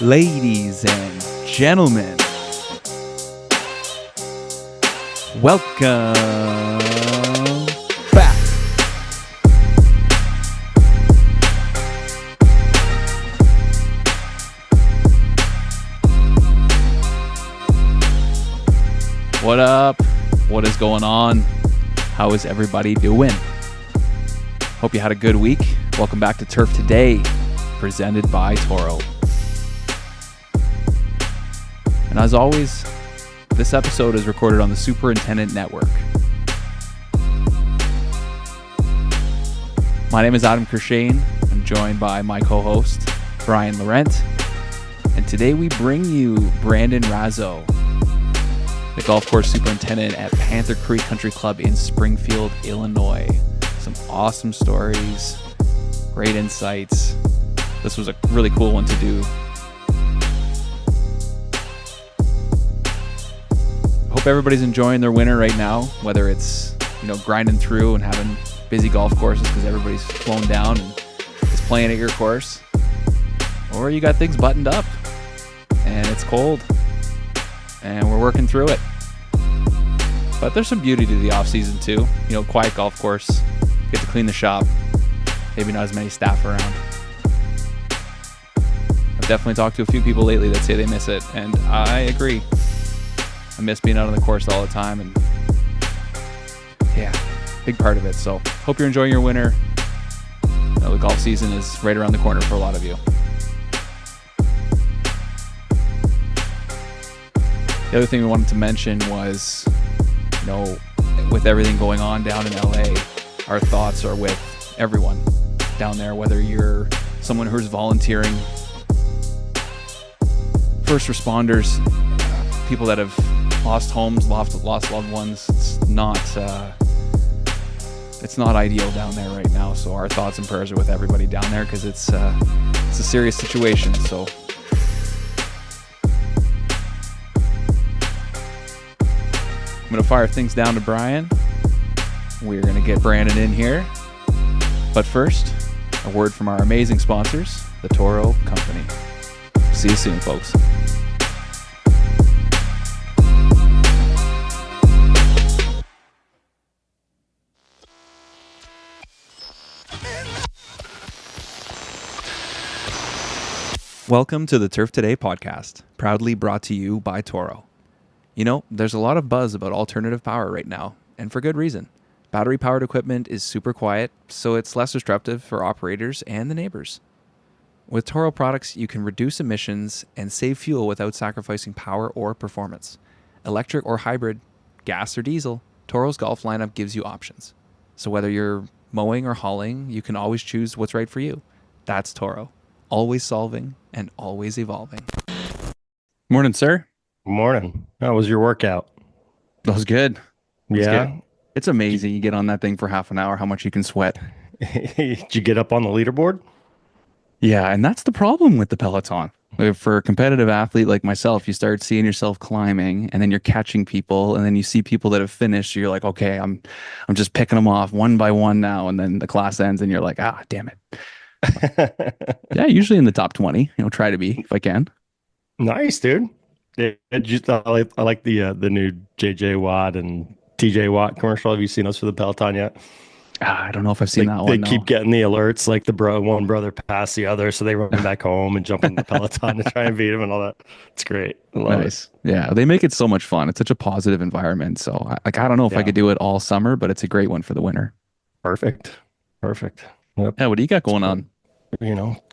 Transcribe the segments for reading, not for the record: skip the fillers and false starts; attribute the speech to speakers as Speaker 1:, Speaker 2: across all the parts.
Speaker 1: Ladies and gentlemen, welcome back. What up? What is going on? How is everybody doing? Hope you had a good week. Welcome back to Turf Today, presented by Toro. And as always, this episode is recorded on the Superintendent Network. My name is Adam Kershane. I'm joined by my co-host, Brian Laurent. And today we bring you Brandon Razo, the golf course superintendent at Panther Creek Country Club in Springfield, Illinois. Some awesome stories, great insights. This was a really cool one to do. Hope everybody's enjoying their winter right now, whether it's, grinding through and having busy golf courses because everybody's flown down and is playing at your course, or you got things buttoned up and it's cold and we're working through it. But there's some beauty to the off season too. Quiet golf course, get to clean the shop, maybe not as many staff around. I've definitely talked to a few people lately that say they miss it, and I agree. I miss being out on the course all the time, and yeah, big part of it. So hope you're enjoying your winter. The golf season is right around the corner for a lot of you. The other thing we wanted to mention was, with everything going on down in LA, our thoughts are with everyone down there, whether you're someone who's volunteering, first responders, people that have lost homes, lost loved ones. It's not ideal down there right now. So our thoughts and prayers are with everybody down there because it's a serious situation. So I'm going to fire things down to Brian. We're going to get Brandon in here. But first, a word from our amazing sponsors, the Toro Company. See you soon, folks. Welcome to the Turf Today podcast, proudly brought to you by Toro. There's a lot of buzz about alternative power right now, and for good reason. Battery-powered equipment is super quiet, so it's less disruptive for operators and the neighbors. With Toro products, you can reduce emissions and save fuel without sacrificing power or performance. Electric or hybrid, gas or diesel, Toro's golf lineup gives you options. So whether you're mowing or hauling, you can always choose what's right for you. That's Toro. Always solving and always evolving. Morning, sir.
Speaker 2: Morning. How was your workout?
Speaker 1: That was good.
Speaker 2: Yeah.
Speaker 1: Good. It's amazing. You get on that thing for half an hour, how much you can sweat.
Speaker 2: Did you get up on the leaderboard?
Speaker 1: Yeah, and that's the problem with the Peloton. For a competitive athlete like myself, you start seeing yourself climbing, and then you're catching people, and then you see people that have finished. You're like, okay, I'm just picking them off one by one now, and then the class ends, and you're like, damn it. Yeah, usually in the top 20. Try to be if I can.
Speaker 2: Nice, dude. Yeah, I like the new JJ Watt and TJ Watt commercial. Have you seen those for the Peloton yet?
Speaker 1: I don't know if I've seen that one.
Speaker 2: They keep getting the alerts, like one brother passed the other, so they run back home and jump in the Peloton to try and beat him and all that. It's great.
Speaker 1: Nice. Yeah, they make it so much fun. It's such a positive environment. So I don't know if I could do it all summer, but it's a great one for the winter.
Speaker 2: Perfect. Yep.
Speaker 1: Yeah, what do you got going on?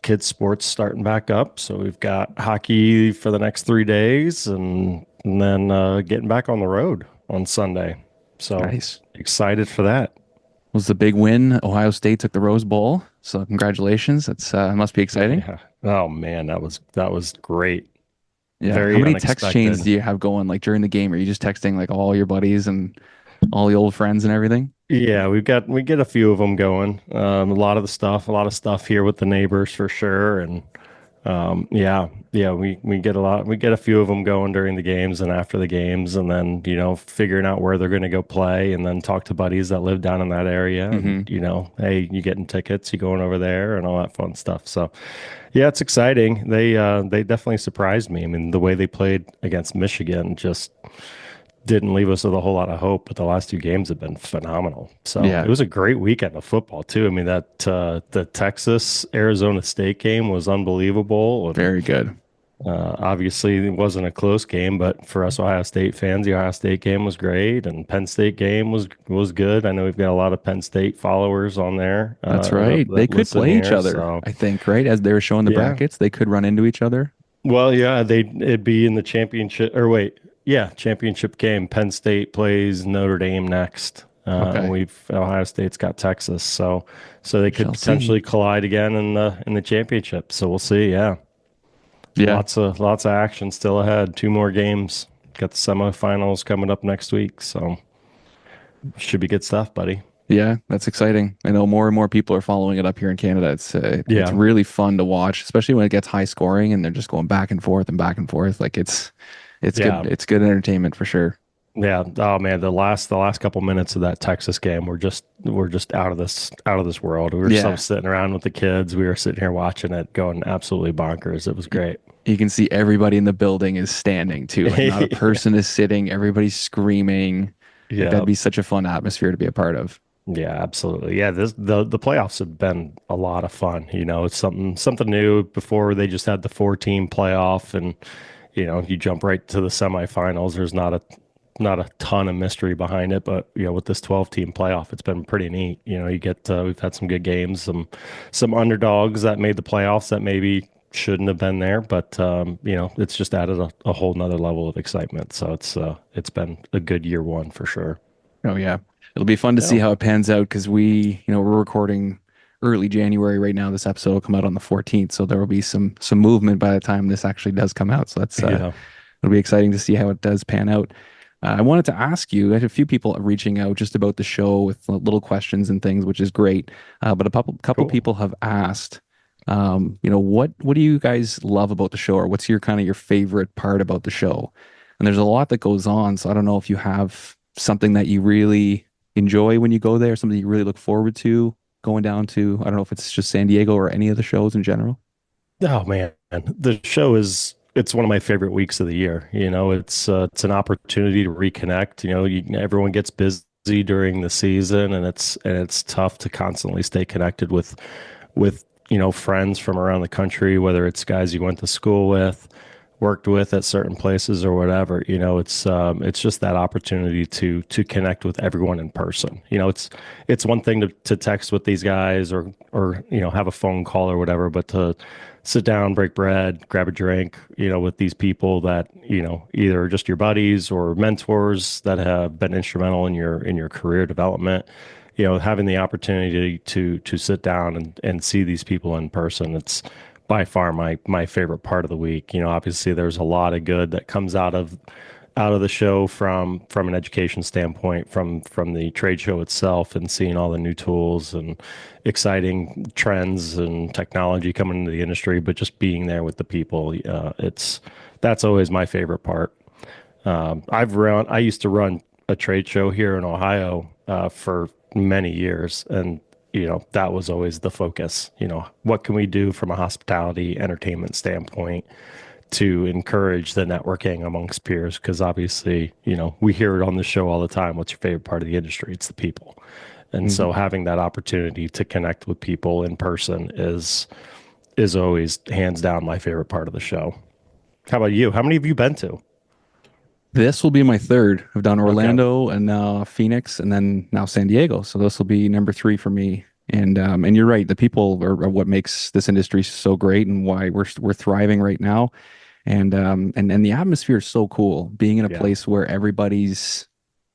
Speaker 2: Kids sports starting back up. So we've got hockey for the next 3 days and then getting back on the road on Sunday. So
Speaker 1: nice.
Speaker 2: Excited for that.
Speaker 1: Was the big win. Ohio State took the Rose Bowl. So congratulations. That's must be exciting.
Speaker 2: Yeah. Oh man, that was great.
Speaker 1: Yeah. How many text chains do you have going like during the game? Are you just texting like all your buddies and all the old friends and everything?
Speaker 2: Yeah, we get a few of them going. A lot of stuff here with the neighbors for sure, and Yeah, we get we get a few of them going during the games and after the games, and then figuring out where they're going to go play, and then talk to buddies that live down in that area, and
Speaker 1: Hmm.
Speaker 2: hey, you getting tickets, you going over there, and all that fun stuff. So yeah, it's exciting. They definitely surprised me. I mean, the way they played against Michigan just didn't leave us with a whole lot of hope, but the last two games have been phenomenal. So it
Speaker 1: Yeah,
Speaker 2: was a great weekend of football too. I mean, that the Texas Arizona State game was unbelievable, and
Speaker 1: very good.
Speaker 2: obviously it wasn't a close game, but for us Ohio State fans, the Ohio State game was great, and Penn State game was good. I know we've got a lot of Penn State followers on there
Speaker 1: That's right. They
Speaker 2: that
Speaker 1: could
Speaker 2: listen
Speaker 1: play each
Speaker 2: here.
Speaker 1: other,
Speaker 2: So
Speaker 1: I think, right? As they were showing the
Speaker 2: yeah,
Speaker 1: brackets, they could run into each other.
Speaker 2: well, yeah, it'd be in the championship, or wait, yeah, championship game. Penn State plays Notre Dame next, and
Speaker 1: Okay.
Speaker 2: we've Ohio State's got Texas, so they
Speaker 1: We
Speaker 2: could
Speaker 1: shall see.
Speaker 2: potentially collide again in the championship. So we'll see. Yeah,
Speaker 1: Yeah.
Speaker 2: lots of action still ahead. Two more games. Got the semifinals coming up next week, so should be good stuff, buddy.
Speaker 1: Yeah, that's exciting. I know more and more people are following it up here in Canada. It's
Speaker 2: Yeah,
Speaker 1: really fun to watch, especially when it gets high scoring and they're just going back and forth and back and forth. Like it's good.
Speaker 2: yeah.
Speaker 1: It's good entertainment for sure.
Speaker 2: Yeah. Oh man, the last couple minutes of that Texas game were just out of this world. We were so
Speaker 1: Yeah.
Speaker 2: sitting around with the kids. We were sitting here watching it, going absolutely bonkers. It was
Speaker 1: Y-
Speaker 2: great.
Speaker 1: You can see everybody in the building is standing too. Like not a
Speaker 2: Yeah.
Speaker 1: person is sitting. Everybody's screaming. Like
Speaker 2: Yeah.
Speaker 1: that'd be such a fun atmosphere to be a part of.
Speaker 2: Yeah, absolutely. Yeah, the playoffs have been a lot of fun. It's something new. Before they just had the four-team playoff, and you jump right to the semifinals. There's not a ton of mystery behind it, but with this 12-team playoff, it's been pretty neat. You get we've had some good games, some underdogs that made the playoffs that maybe shouldn't have been there, but it's just added a whole nother level of excitement. So it's been a good year one for sure.
Speaker 1: Oh yeah. It'll be fun to see
Speaker 2: Yeah.
Speaker 1: how it pans out because we're recording early January right now. This episode will come out on the 14th, so there will be some movement by the time this actually does come out. So
Speaker 2: Yeah.
Speaker 1: it'll be exciting to see how it does pan out. I wanted to ask you, I had a few people reaching out just about the show with little questions and things, which is great. But a couple
Speaker 2: Cool.
Speaker 1: people have asked, what do you guys love about the show, or what's your kind of your favorite part about the show? And there's a lot that goes on, so I don't know if you have something that you really enjoy when you go there, something you really look forward to going down to. I don't know if it's just San Diego or any of the shows in general.
Speaker 2: Oh man, the show it's one of my favorite weeks of the year. It's an opportunity to reconnect. Everyone gets busy during the season, and it's tough to constantly stay connected with friends from around the country, whether it's guys you went to school with, worked with at certain places or whatever. It's just that opportunity to connect with everyone in person. It's one thing to text with these guys or have a phone call or whatever, but to sit down, break bread, grab a drink, with these people that either just your buddies or mentors that have been instrumental in your career development. Having the opportunity to sit down and see these people in person, it's by far my favorite part of the week. Obviously there's a lot of good that comes out of the show from an education standpoint, from the trade show itself, and seeing all the new tools and exciting trends and technology coming into the industry, but just being there with the people, that's always my favorite part. I used to run a trade show here in Ohio for many years, and that was always the focus. What can we do from a hospitality entertainment standpoint to encourage the networking amongst peers? Because obviously, we hear it on the show all the time. What's your favorite part of the industry? It's the people. And so
Speaker 1: Mhm.
Speaker 2: having that opportunity to connect with people in person is always hands down my favorite part of the show. How about you? How many have you been to?
Speaker 1: This will be my third. I've done
Speaker 2: Okay.
Speaker 1: Orlando and Phoenix, and then now San Diego. So this will be number three for me. And you're right. The people are what makes this industry so great and why we're thriving right now. And the atmosphere is so cool. Being in a
Speaker 2: Yeah.
Speaker 1: place where everybody's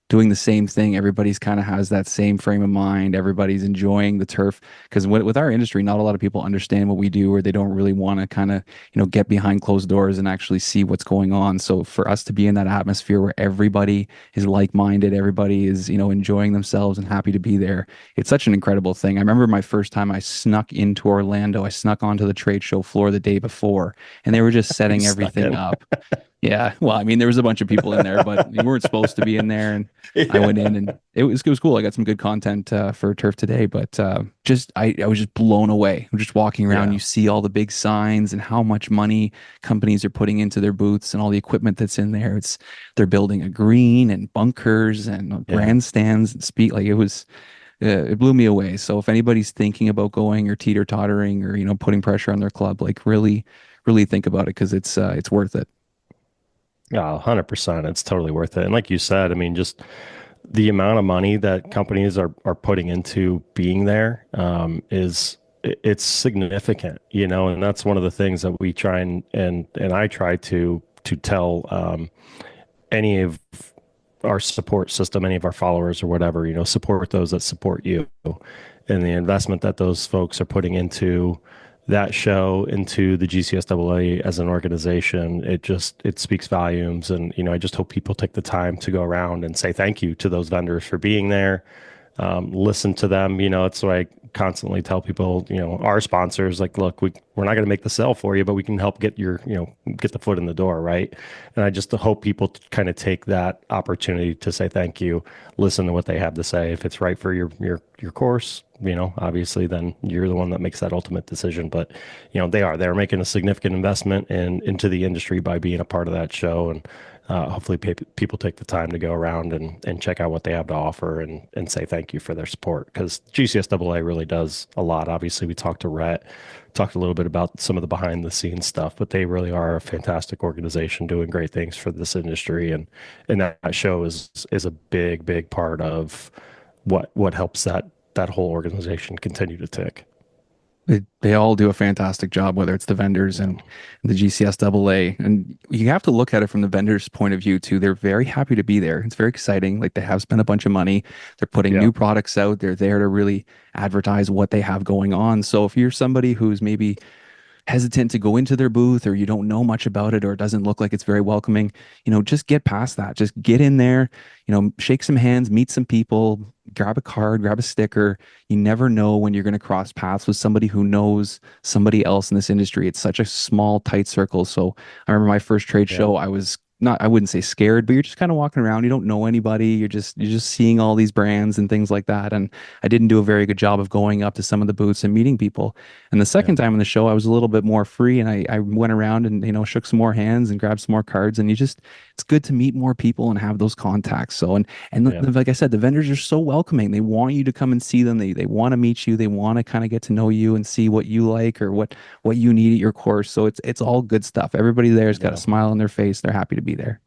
Speaker 1: doing the same thing. Everybody's kind of has that same frame of mind. Everybody's enjoying the turf because with our industry, not a lot of people understand what we do, or they don't really want to kind of, get behind closed doors and actually see what's going on. So for us to be in that atmosphere where everybody is like-minded, everybody is, enjoying themselves and happy to be there, it's such an incredible thing. I remember my first time I snuck into Orlando. I snuck onto the trade show floor the day before, and they were just
Speaker 2: You
Speaker 1: setting
Speaker 2: snuck
Speaker 1: everything
Speaker 2: in.
Speaker 1: up. Yeah, well, I mean, there was a bunch of people in there, but you weren't supposed to be in there, and I
Speaker 2: Yeah.
Speaker 1: went in, and it was cool. I got some good content for Turf Today, but just I was just blown away. I'm just walking around,
Speaker 2: Yeah.
Speaker 1: you see all the big signs and how much money companies are putting into their booths and all the equipment that's in there. They're building a green and bunkers and
Speaker 2: Yeah.
Speaker 1: grandstands and speak like it blew me away. So if anybody's thinking about going or teeter-tottering or putting pressure on their club, like really, really think about it because it's worth it.
Speaker 2: Yeah, 100%. It's totally worth it. And like you said, I mean, just the amount of money that companies are putting into being there it's significant, and that's one of the things that we try and I try to tell any of our support system, any of our followers or whatever, support those that support you, and the investment that those folks are putting into that show, into the GCSAA as an organization. It speaks volumes. And, I just hope people take the time to go around and say thank you to those vendors for being there. Listen to them. It's what I constantly tell people, our sponsors, like, look, we're not going to make the sale for you, but we can help get get the foot in the door. Right. And I just hope people kind of take that opportunity to say thank you, listen to what they have to say. If it's right for your course, obviously then you're the one that makes that ultimate decision. But, they're making a significant investment into the industry by being a part of that show. And, hopefully people take the time to go around and check out what they have to offer and say thank you for their support, because GCSAA really does a lot. Obviously, we talked to Rhett, talked a little bit about some of the behind the scenes stuff, but they really are a fantastic organization doing great things for this industry. And that show is a big part of what helps that whole organization continue to tick.
Speaker 1: They all do a fantastic job, whether it's the vendors
Speaker 2: Yeah.
Speaker 1: and the GCSAA. And you have to look at it from the vendors' point of view too. They're very happy to be there. It's very exciting. Like they have spent a bunch of money. They're putting
Speaker 2: Yeah.
Speaker 1: new products out. They're there to really advertise what they have going on. So if you're somebody who's maybe hesitant to go into their booth, or you don't know much about it, or it doesn't look like it's very welcoming, just get past that. Just get in there, shake some hands, meet some people, grab a card, grab a sticker. You never know when you're going to cross paths with somebody who knows somebody else in this industry. It's such a small, tight circle. So I remember my first trade
Speaker 2: Yeah.
Speaker 1: show, I was not, I wouldn't say scared, but you're just kind of walking around. You don't know anybody. You're just seeing all these brands and things like that. And I didn't do a very good job of going up to some of the booths and meeting people. And the
Speaker 2: Yeah.
Speaker 1: second time on the show, I was a little bit more free, and I went around and, shook some more hands and grabbed some more cards. And it's good to meet more people and have those contacts. So,
Speaker 2: Yeah.
Speaker 1: like I said, the vendors are so welcoming. They want you to come and see them. They want to meet you. They want to kind of get to know you and see what you like or what you need at your course. So it's all good stuff. Everybody there's got a
Speaker 2: Yeah.
Speaker 1: smile on their face. They're happy to be there.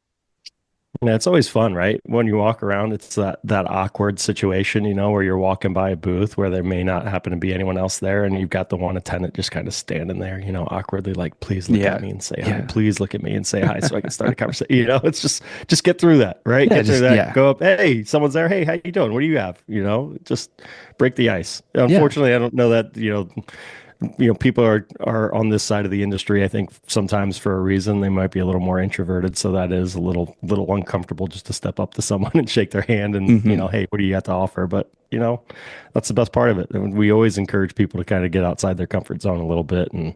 Speaker 2: Yeah, it's always fun, right? When you walk around, it's that awkward situation, where you're walking by a booth where there may not happen to be anyone else there, and you've got the one attendant just kind of standing there, awkwardly, like, please look at
Speaker 1: Yeah.
Speaker 2: me and say hi.
Speaker 1: Yeah.
Speaker 2: Please look at me and say hi so I can start a conversation. It's just get through that, right?
Speaker 1: Yeah.
Speaker 2: Get through
Speaker 1: Just,
Speaker 2: that.
Speaker 1: yeah.
Speaker 2: Go up, hey, someone's there. Hey, how you doing? What do you have? Just break the ice.
Speaker 1: Yeah.
Speaker 2: Unfortunately, I don't know that, people are on this side of the industry. I think sometimes for a reason they might be a little more introverted, so that is a little uncomfortable just to step up to someone and shake their hand and
Speaker 1: Hmm.
Speaker 2: hey, what do you have to offer? But that's the best part of it. And we always encourage people to kind of get outside their comfort zone a little bit and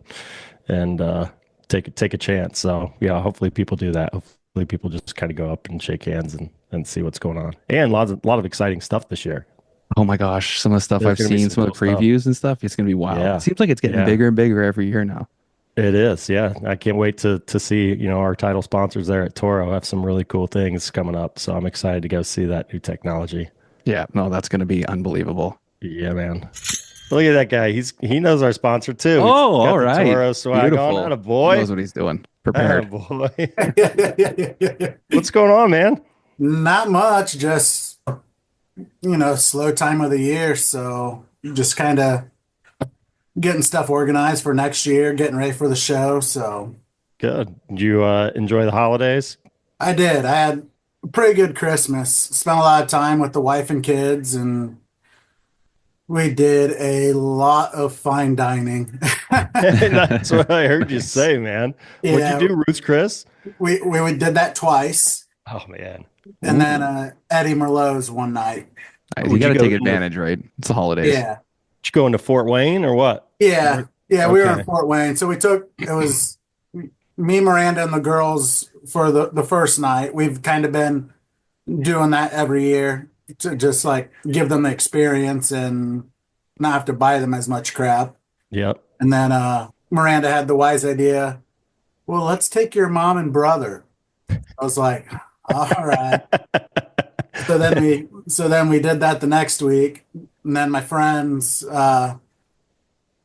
Speaker 2: take a chance. So yeah, hopefully people do that. Hopefully people just kind of go up and shake hands and see what's going on. And lot of exciting stuff this year.
Speaker 1: Oh my gosh, some of the stuff
Speaker 2: There's
Speaker 1: I've
Speaker 2: going to be
Speaker 1: seen,
Speaker 2: some
Speaker 1: some of
Speaker 2: cool
Speaker 1: the
Speaker 2: stuff.
Speaker 1: previews and stuff, it's gonna be wild. It
Speaker 2: Yeah.
Speaker 1: seems like it's getting
Speaker 2: Yeah.
Speaker 1: bigger and bigger every year now.
Speaker 2: It is, yeah. I can't wait to see, our title sponsors there at Toro have some really cool things coming up. So I'm excited to go see that new technology.
Speaker 1: Yeah, no, that's gonna be unbelievable.
Speaker 2: Yeah, man. Look at that guy. He knows our sponsor too. He's
Speaker 1: Oh, all
Speaker 2: got the
Speaker 1: right.
Speaker 2: Toro swag on.
Speaker 1: Beautiful.
Speaker 2: Atta
Speaker 1: He knows
Speaker 2: boy.
Speaker 1: what he's doing.
Speaker 2: Atta
Speaker 1: Prepared.
Speaker 2: boy.
Speaker 3: Yeah.
Speaker 2: What's going on, man?
Speaker 3: Not much, just, slow time of the year. So just kind of getting stuff organized for next year, getting ready for the show. So
Speaker 2: Good. Did you enjoy the holidays?
Speaker 3: I did. I had pretty good Christmas. Spent a lot of time with the wife and kids, and we did a lot of fine dining.
Speaker 2: That's what I heard you
Speaker 1: Nice.
Speaker 2: say, man. What'd you
Speaker 3: Yeah,
Speaker 2: do, Ruth's Chris?
Speaker 3: we did that twice,
Speaker 2: Oh man.
Speaker 3: and then
Speaker 1: Ooh.
Speaker 3: Eddie Merlot's one night.
Speaker 1: Nice. You
Speaker 2: Would
Speaker 1: got
Speaker 2: you
Speaker 1: to
Speaker 2: go
Speaker 1: take
Speaker 2: into,
Speaker 1: advantage, right? It's the holidays.
Speaker 3: Yeah,
Speaker 2: did you go into Fort Wayne or what?
Speaker 3: yeah, yeah. We were in
Speaker 2: Okay.
Speaker 3: Fort Wayne, so it was me, Miranda, and the girls for the first night. We've kind of been doing that every year to just like give them the experience and not have to buy them as much crap.
Speaker 2: Yep.
Speaker 3: And then Miranda had the wise idea, well, let's take your mom and brother. I was like, all right. So then we did that the next week. And then my friends had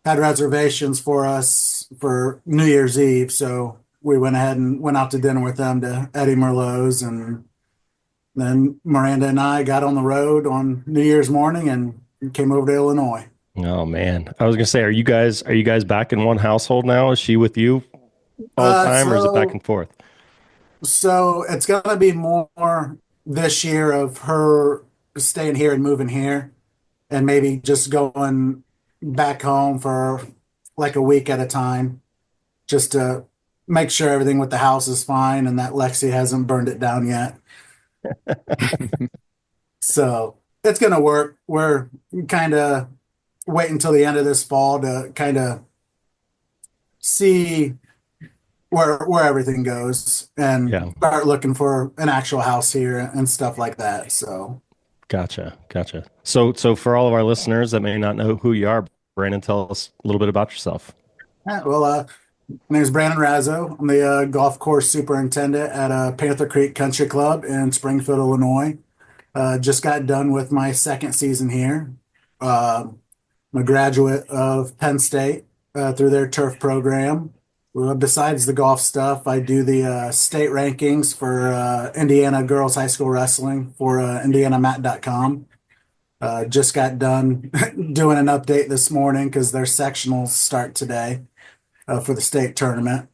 Speaker 3: reservations for us for New Year's Eve. So we went ahead and went out to dinner with them to Eddie Merlot's, and then Miranda and I got on the road on New Year's morning and came over to Illinois.
Speaker 2: Oh man. I was gonna say, are you guys back in one household now? Is she with you all the
Speaker 3: Uh,
Speaker 2: time or is it back
Speaker 3: so
Speaker 2: and forth?
Speaker 3: so it's gonna be more this year of her staying here and moving here, and maybe just going back home for like a week at a time, just to make sure everything with the house is fine and that Lexi hasn't burned it down yet. So it's gonna work. We're kind of wait until the end of this fall to kind of see where everything goes and
Speaker 2: Yeah.
Speaker 3: start looking for an actual house here and stuff like that. So,
Speaker 2: Gotcha. So for all of our listeners that may not know who you are, Brandon, tell us a little bit about yourself.
Speaker 3: yeah, well, my name is Brandon Razo. I'm the golf course superintendent at Panther Creek Country Club in Springfield, Illinois. Just got done with my second season here. I'm a graduate of Penn State through their turf program. Well, besides the golf stuff, I do the state rankings for Indiana Girls High School Wrestling for IndianaMat.com. Just got done doing an update this morning because their sectionals start today for the state tournament.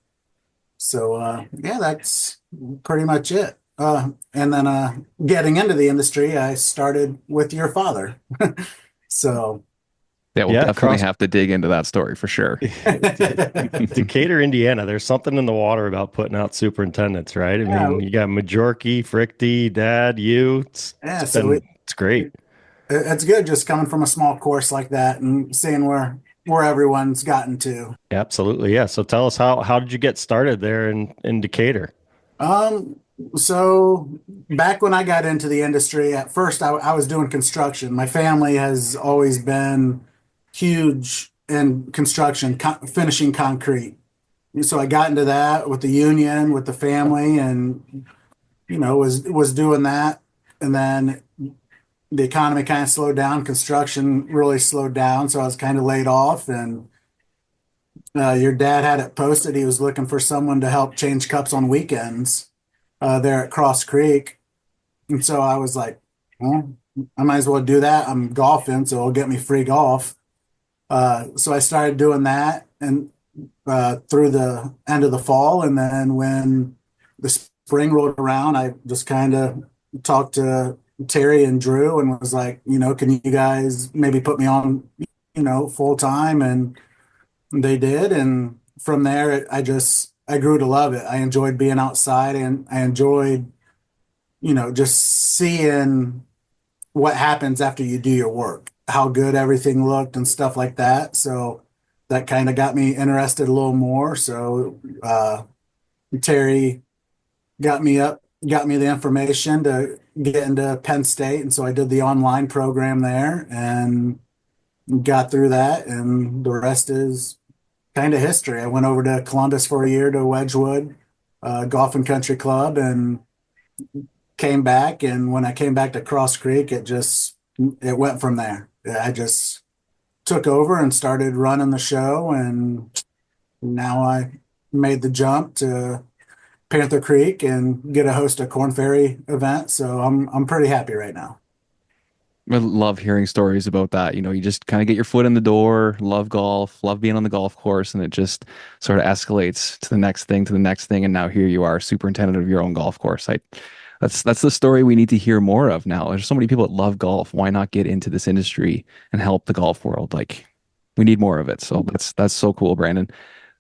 Speaker 3: So, yeah, that's pretty much it. And then getting into the industry, I started with your father. So,
Speaker 1: Yeah, we'll
Speaker 2: Yeah,
Speaker 1: definitely
Speaker 2: cross
Speaker 1: have to dig into that story for sure.
Speaker 2: Decatur, Indiana. There's something in the water about putting out superintendents, right? I
Speaker 3: yeah,
Speaker 2: mean, you got Majorky, Frichty, Dad, you.
Speaker 3: yeah. So
Speaker 2: It's great.
Speaker 3: it's good just coming from a small course like that and seeing where everyone's gotten to.
Speaker 2: Absolutely, yeah. So tell us how did you get started there in Decatur?
Speaker 3: Um, so back when I got into the industry, at first I was doing construction. My family has always been huge in construction, finishing concrete. So I got into that with the union, with the family, and was doing that. And then the economy kind of slowed down. Construction really slowed down, so I was kind of laid off. And your dad had it posted. He was looking for someone to help change cups on weekends there at Cross Creek. And so I was like, well, I might as well do that. I'm golfing, so it'll get me free golf. So I started doing that and through the end of the fall. And then when the spring rolled around, I just kind of talked to Terry and Drew and was like, can you guys maybe put me on, full time? And they did. And from there, I grew to love it. I enjoyed being outside and I enjoyed, just seeing what happens after you do your work, how good everything looked and stuff like that. So that kind of got me interested a little more. So Terry got me the information to get into Penn State. And so I did the online program there and got through that. And the rest is kind of history. I went over to Columbus for a year to Wedgwood Golf and Country Club and came back. And when I came back to Cross Creek, it went from there. I just took over and started running the show, and now I made the jump to Panther Creek and get to host a Corn Ferry event. So I'm pretty happy right now.
Speaker 1: I love hearing stories about that. You just kind of get your foot in the door, love golf, love being on the golf course, and it just sort of escalates to the next thing, to the next thing. And now here you are, superintendent of your own golf course. That's the story we need to hear more of now. There's so many people that love golf. Why not get into this industry and help the golf world? Like, we need more of it. So that's so cool, Brandon.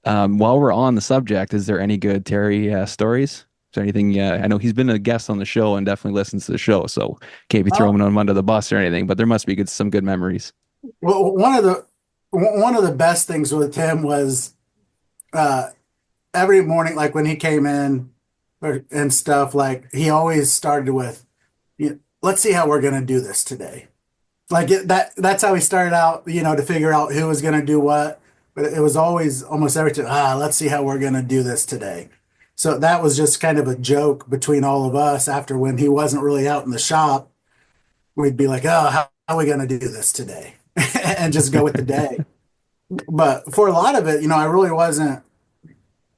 Speaker 1: While we're on the subject, is there any good Terry stories? Is there anything? Yeah, I know he's been a guest on the show and definitely listens to the show, so can't be throwing him under the bus or anything. But there must be some good memories.
Speaker 3: Well, one of the best things with him was uh, every morning, like when he came in and stuff, like he always started with, "Let's see how we're going to do this today." Like that's how he started out, to figure out who was going to do what. But it was always almost every time, let's see how we're going to do this today. So that was just kind of a joke between all of us after when he wasn't really out in the shop. We'd be like, oh, how are we going to do this today? And just go with the day. But for a lot of it, I really wasn't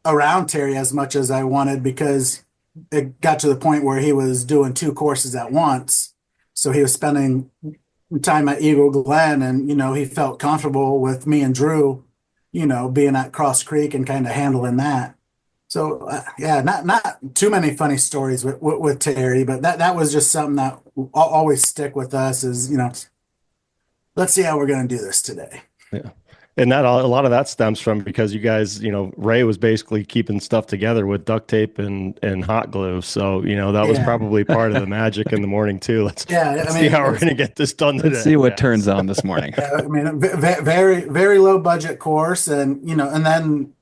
Speaker 3: around Terry as much as I wanted because it got to the point where he was doing two courses at once. So he was spending time at Eagle Glen and, he felt comfortable with me and Drew, being at Cross Creek and kind of handling that. So yeah, not too many funny stories with Terry, but that was just something that always stick with us is, let's see how we're going to do this today.
Speaker 2: Yeah. And that a lot of that stems from because you guys, Ray was basically keeping stuff together with duct tape and hot glue. So, that was probably part of the magic in the morning too. Let's see how we're going to get this done today.
Speaker 1: Let's see what turns on this morning.
Speaker 3: Yeah, very, very low budget course. And, and then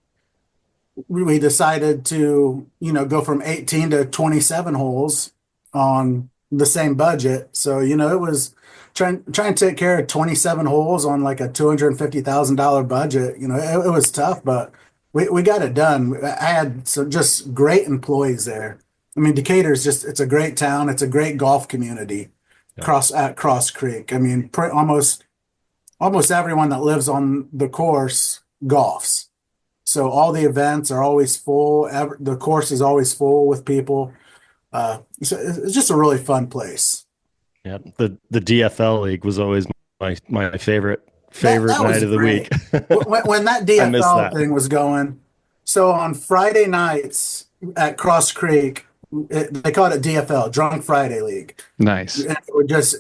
Speaker 3: we decided to, go from 18 to 27 holes on the same budget. So, it was trying to take care of 27 holes on like a $250,000 budget. It was tough, but we got it done. I had some just great employees there. I mean, Decatur's it's a great town. It's a great golf community at Cross Creek. I mean, almost everyone that lives on the course golfs. So all the events are always full. The course is always full with people. So it's just a really fun place.
Speaker 2: Yeah, the DFL league was always my favorite night of the week.
Speaker 3: when that DFL thing was going, so on Friday nights at Cross Creek, they called it DFL, Drunk Friday League.
Speaker 1: Nice.
Speaker 3: And it would just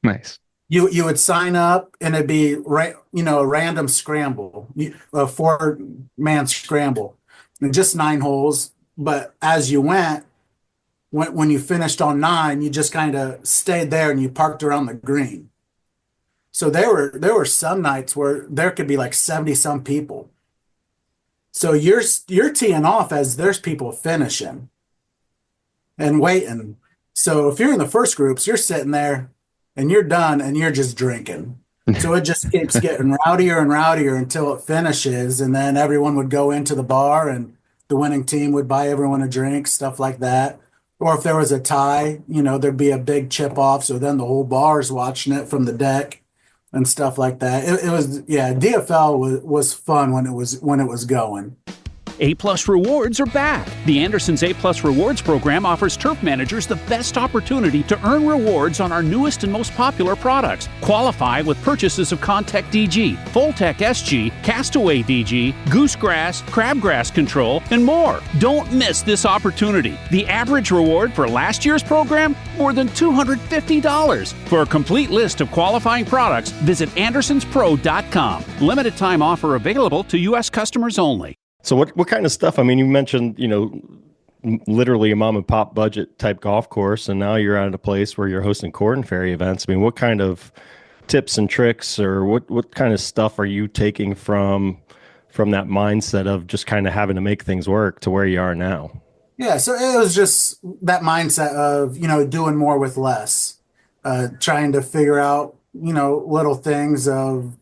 Speaker 1: nice.
Speaker 3: You would sign up and it'd be a random scramble, a 4-man scramble, and just 9 holes. But as you went, when you finished on 9, you just kind of stayed there and you parked around the green. So there were some nights where there could be like 70 some people. So you're teeing off as there's people finishing and waiting. So if you're in the first groups, you're sitting there and you're done and you're just drinking. So it just keeps getting rowdier and rowdier until it finishes. And then everyone would go into the bar and the winning team would buy everyone a drink, stuff like that. Or if there was a tie, there'd be a big chip off. So then the whole bar's watching it from the deck and stuff like that. It was, DFL was fun when it was going.
Speaker 4: A-Plus Rewards are back. The Andersons A-Plus Rewards program offers turf managers the best opportunity to earn rewards on our newest and most popular products. Qualify with purchases of Contec DG, Fulltech SG, Castaway DG, Goosegrass, Crabgrass Control, and more. Don't miss this opportunity. The average reward for last year's program? More than $250. For a complete list of qualifying products, visit andersonspro.com. Limited time offer available to U.S. customers only.
Speaker 2: So what kind of stuff? I mean, you mentioned, literally a mom and pop budget type golf course, and now you're at a place where you're hosting Corn Ferry events. I mean, what kind of tips and tricks or what kind of stuff are you taking from that mindset of just kind of having to make things work to where you are now?
Speaker 3: Yeah, so it was just that mindset of, doing more with less, trying to figure out, little things of,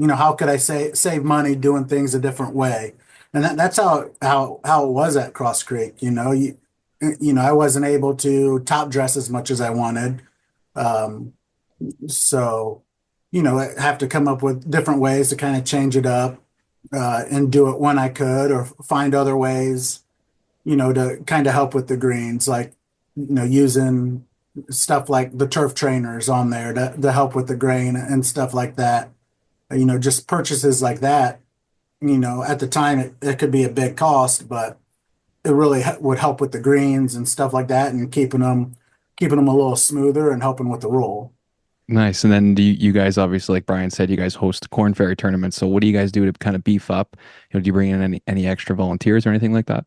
Speaker 3: how could I save money doing things a different way? And that's how it was at Cross Creek. I wasn't able to top dress as much as I wanted. So, I have to come up with different ways to kind of change it up and do it when I could or find other ways, to kind of help with the greens, like, using stuff like the turf trainers on there to help with the grain and stuff like that. Just purchases like that. At the time it could be a big cost, but it really would help with the greens and stuff like that, and keeping them a little smoother and helping with the roll.
Speaker 1: Nice. And then you guys obviously, like Brian said, you guys host Corn Ferry tournaments. So what do you guys do to kind of beef up? Do you bring in any extra volunteers or anything like that?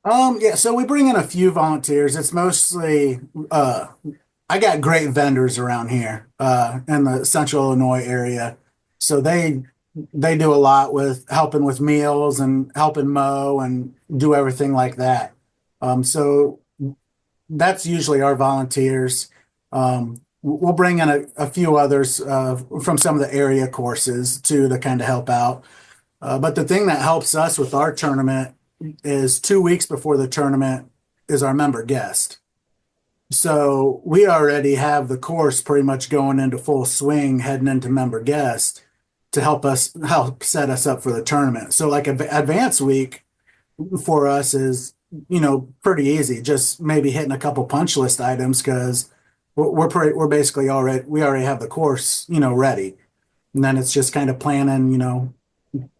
Speaker 3: Yeah, so we bring in a few volunteers. It's mostly I got great vendors around here in the Central Illinois area. So they do a lot with helping with meals and helping mow and do everything like that. So that's usually our volunteers. We'll bring in a few others from some of the area courses too to kind of help out. But the thing that helps us with our tournament is 2 weeks before the tournament is our member guest. So we already have the course pretty much going into full swing, heading into member guest to help set us up for the tournament. So like advance week for us is, pretty easy. Just maybe hitting a couple punch list items because we're basically we already have the course, ready. And then it's just kind of planning,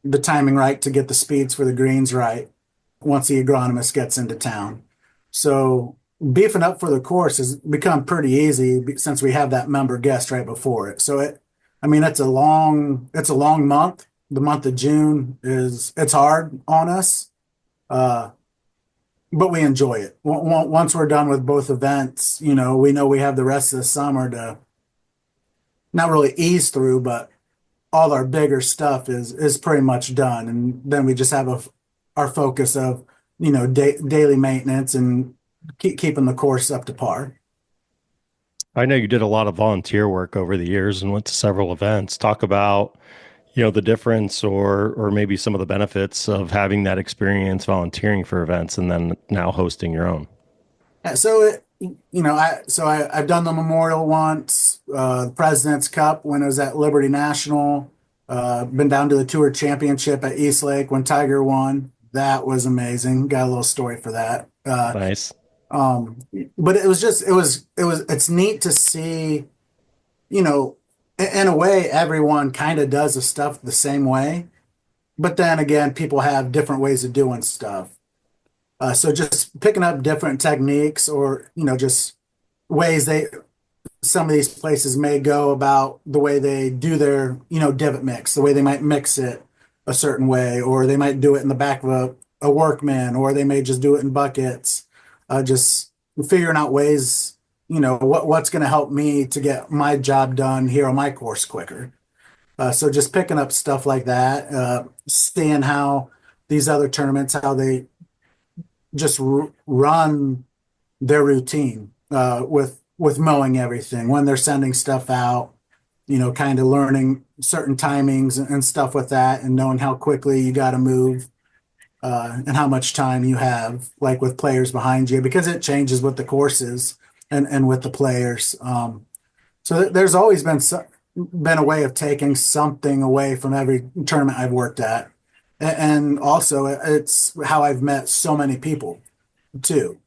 Speaker 3: the timing right to get the speeds for the greens right once the agronomist gets into town. So beefing up for the course has become pretty easy since we have that member guest right before it. So it's a long month. The month of June it's hard on us, but we enjoy it. Once we're done with both events, we know we have the rest of the summer to not really ease through, but all our bigger stuff is pretty much done, and then we just have our focus of daily maintenance and keeping the course up to par.
Speaker 2: I know you did a lot of volunteer work over the years and went to several events. Talk about, the difference or maybe some of the benefits of having that experience volunteering for events and then now hosting your own.
Speaker 3: So I've done the Memorial once, the President's Cup when it was at Liberty National. Been down to the Tour Championship at East Lake when Tiger won. That was amazing. Got a little story for that.
Speaker 2: Nice.
Speaker 3: But it's neat to see, in a way, everyone kind of does the stuff the same way. But then again, people have different ways of doing stuff. So just picking up different techniques or, just ways some of these places may go about the way they do their, divot mix, the way they might mix it a certain way, or they might do it in the back of a workman, or they may just do it in buckets. Just figuring out ways, what's going to help me to get my job done here on my course quicker. So just picking up stuff like that, seeing how these other tournaments, how they just run their routine with mowing everything when they're sending stuff out, kind of learning certain timings and stuff with that, and knowing how quickly you got to move and how much time you have, like with players behind you, because it changes with the courses and with the players. So there's always been a way of taking something away from every tournament I've worked at. And also it's how I've met so many people too,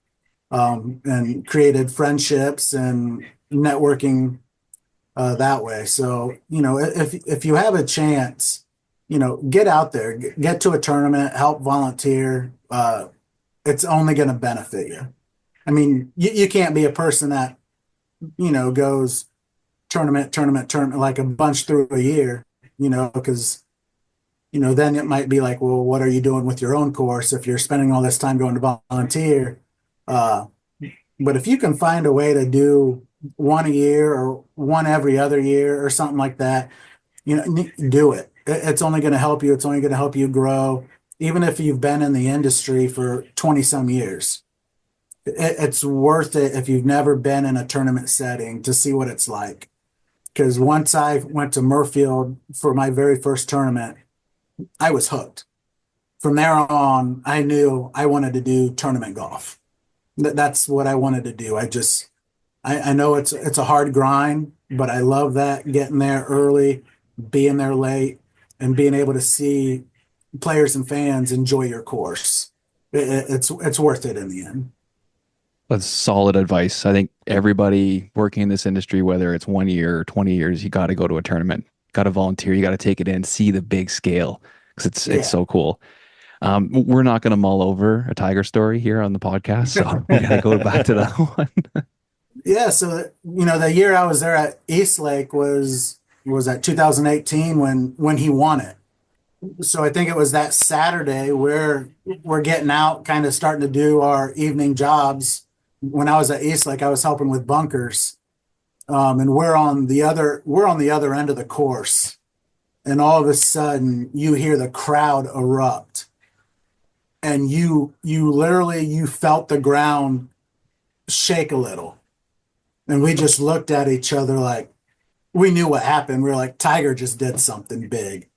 Speaker 3: and created friendships and networking that way. So, if you have a chance, get out there, get to a tournament, help volunteer. It's only going to benefit you. I mean, you can't be a person that, goes tournament, like a bunch through a year, because, then it might be like, well, what are you doing with your own course if you're spending all this time going to volunteer? But if you can find a way to do one a year or one every other year or something like that, do it. It's only going to help you. It's only going to help you grow. Even if you've been in the industry for 20 some years, it's worth it if you've never been in a tournament setting to see what it's like. Because once I went to Murfield for my very first tournament, I was hooked. From there on, I knew I wanted to do tournament golf. That's what I wanted to do. I know it's a hard grind, but I love that, getting there early, being there late, and being able to see players and fans enjoy your course. It's worth it in the end.
Speaker 1: That's solid advice. I think everybody working in this industry, whether it's 1 year or 20 years, you got to go to a tournament, got to volunteer, you got to take it in, see the big scale, because it's so cool. We're not going to mull over a tiger story here on the podcast, so we got to go back to that one.
Speaker 3: Yeah, so the year I was there at Eastlake was at 2018 when he won it. So I think it was that Saturday where we're getting out, kind of starting to do our evening jobs. When I was at Eastlake, I was helping with bunkers, and we're on the other end of the course, and all of a sudden you hear the crowd erupt, and you literally you felt the ground shake a little, and we just looked at each other like we knew what happened. We were like, Tiger just did something big.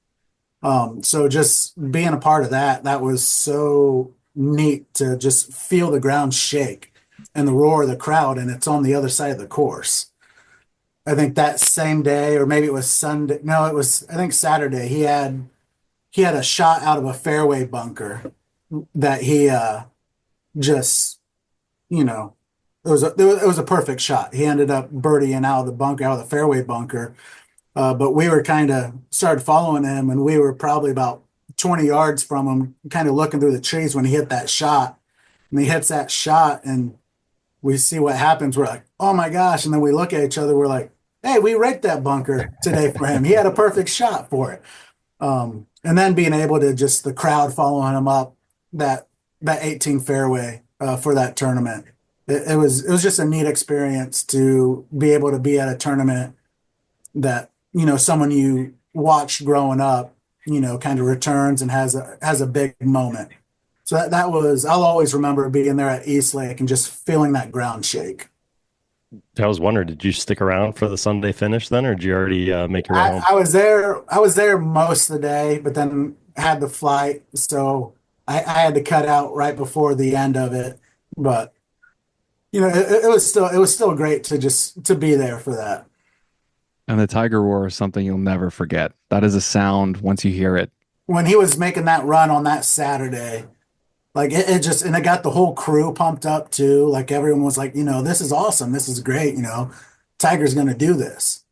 Speaker 3: So just being a part of that was so neat to just feel the ground shake and the roar of the crowd, and it's on the other side of the course. I think that same day, or maybe it was Sunday. No, it was, I think Saturday. He had a shot out of a fairway bunker that he just, it was a perfect shot. He ended up birdieing out of the bunker, out of the fairway bunker. But we were kind of started following him, and we were probably about 20 yards from him, kind of looking through the trees when he hit that shot. And he hits that shot, and we see what happens. We're like, oh my gosh. And then we look at each other. We're like, hey, we raked that bunker today for him. He had a perfect shot for it. And then being able to just the crowd following him up that 18 fairway for that tournament. It was just a neat experience to be able to be at a tournament that, someone you watched growing up, kind of returns and has a big moment. So that was, I'll always remember being there at Eastlake and just feeling that ground shake.
Speaker 2: I was wondering, did you stick around for the Sunday finish then, or did you already make your way home?
Speaker 3: I was there most of the day, but then had the flight, so I had to cut out right before the end of it. But it was still great to be there for that.
Speaker 1: And the tiger roar is something you'll never forget. That is a sound once you hear it.
Speaker 3: When he was making that run on that Saturday, like it just, and it got the whole crew pumped up too. Like everyone was like, this is awesome. This is great. Tiger's going to do this.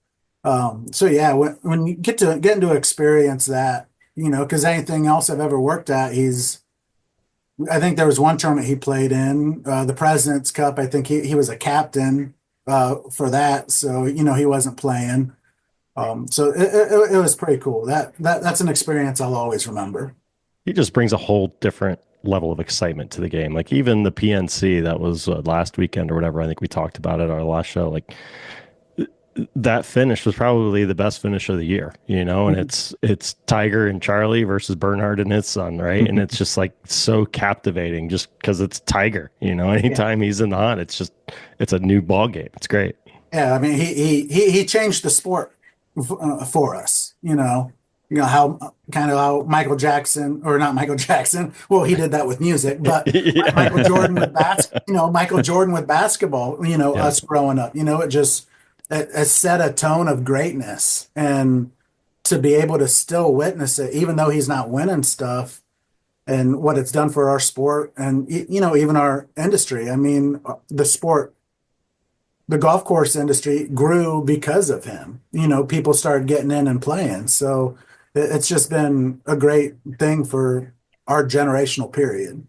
Speaker 3: So yeah, when you get into experience that, because anything else I've ever worked at, I think there was one tournament he played in, the President's Cup. I think he was a captain for that. So, he wasn't playing. So it was pretty cool. That's an experience I'll always remember.
Speaker 2: He just brings a whole different level of excitement to the game. Like even the PNC that was last weekend or whatever, I think we talked about it our last show, like that finish was probably the best finish of the year, and it's Tiger and Charlie versus Bernhard and his son, right? And it's just like so captivating just because it's Tiger, anytime he's in the hunt, it's a new ball game. It's great.
Speaker 3: Yeah, I mean he changed the sport for us, how Michael Jackson, or not Michael Jackson, well, he did that with music, but
Speaker 2: Yeah.
Speaker 3: Michael Jordan with Michael Jordan with basketball, us growing up, it set a tone of greatness, and to be able to still witness it, even though he's not winning stuff, and what it's done for our sport and, even our industry. I mean, the golf course industry grew because of him. People started getting in and playing. So it's just been a great thing for our generational period.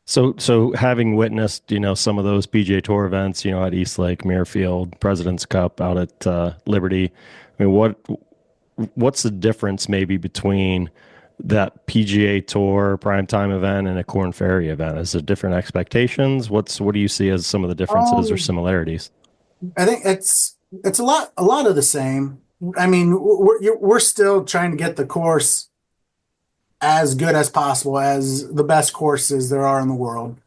Speaker 2: So having witnessed, some of those PGA Tour events, at Eastlake, Muirfield, President's Cup, out at Liberty, I mean, what's the difference maybe between that PGA Tour primetime event and a Corn Ferry event? Is there different expectations? What do you see as some of the differences or similarities?
Speaker 3: I think it's a lot of the same. I mean, we're still trying to get the course as good as possible, as the best courses there are in the world.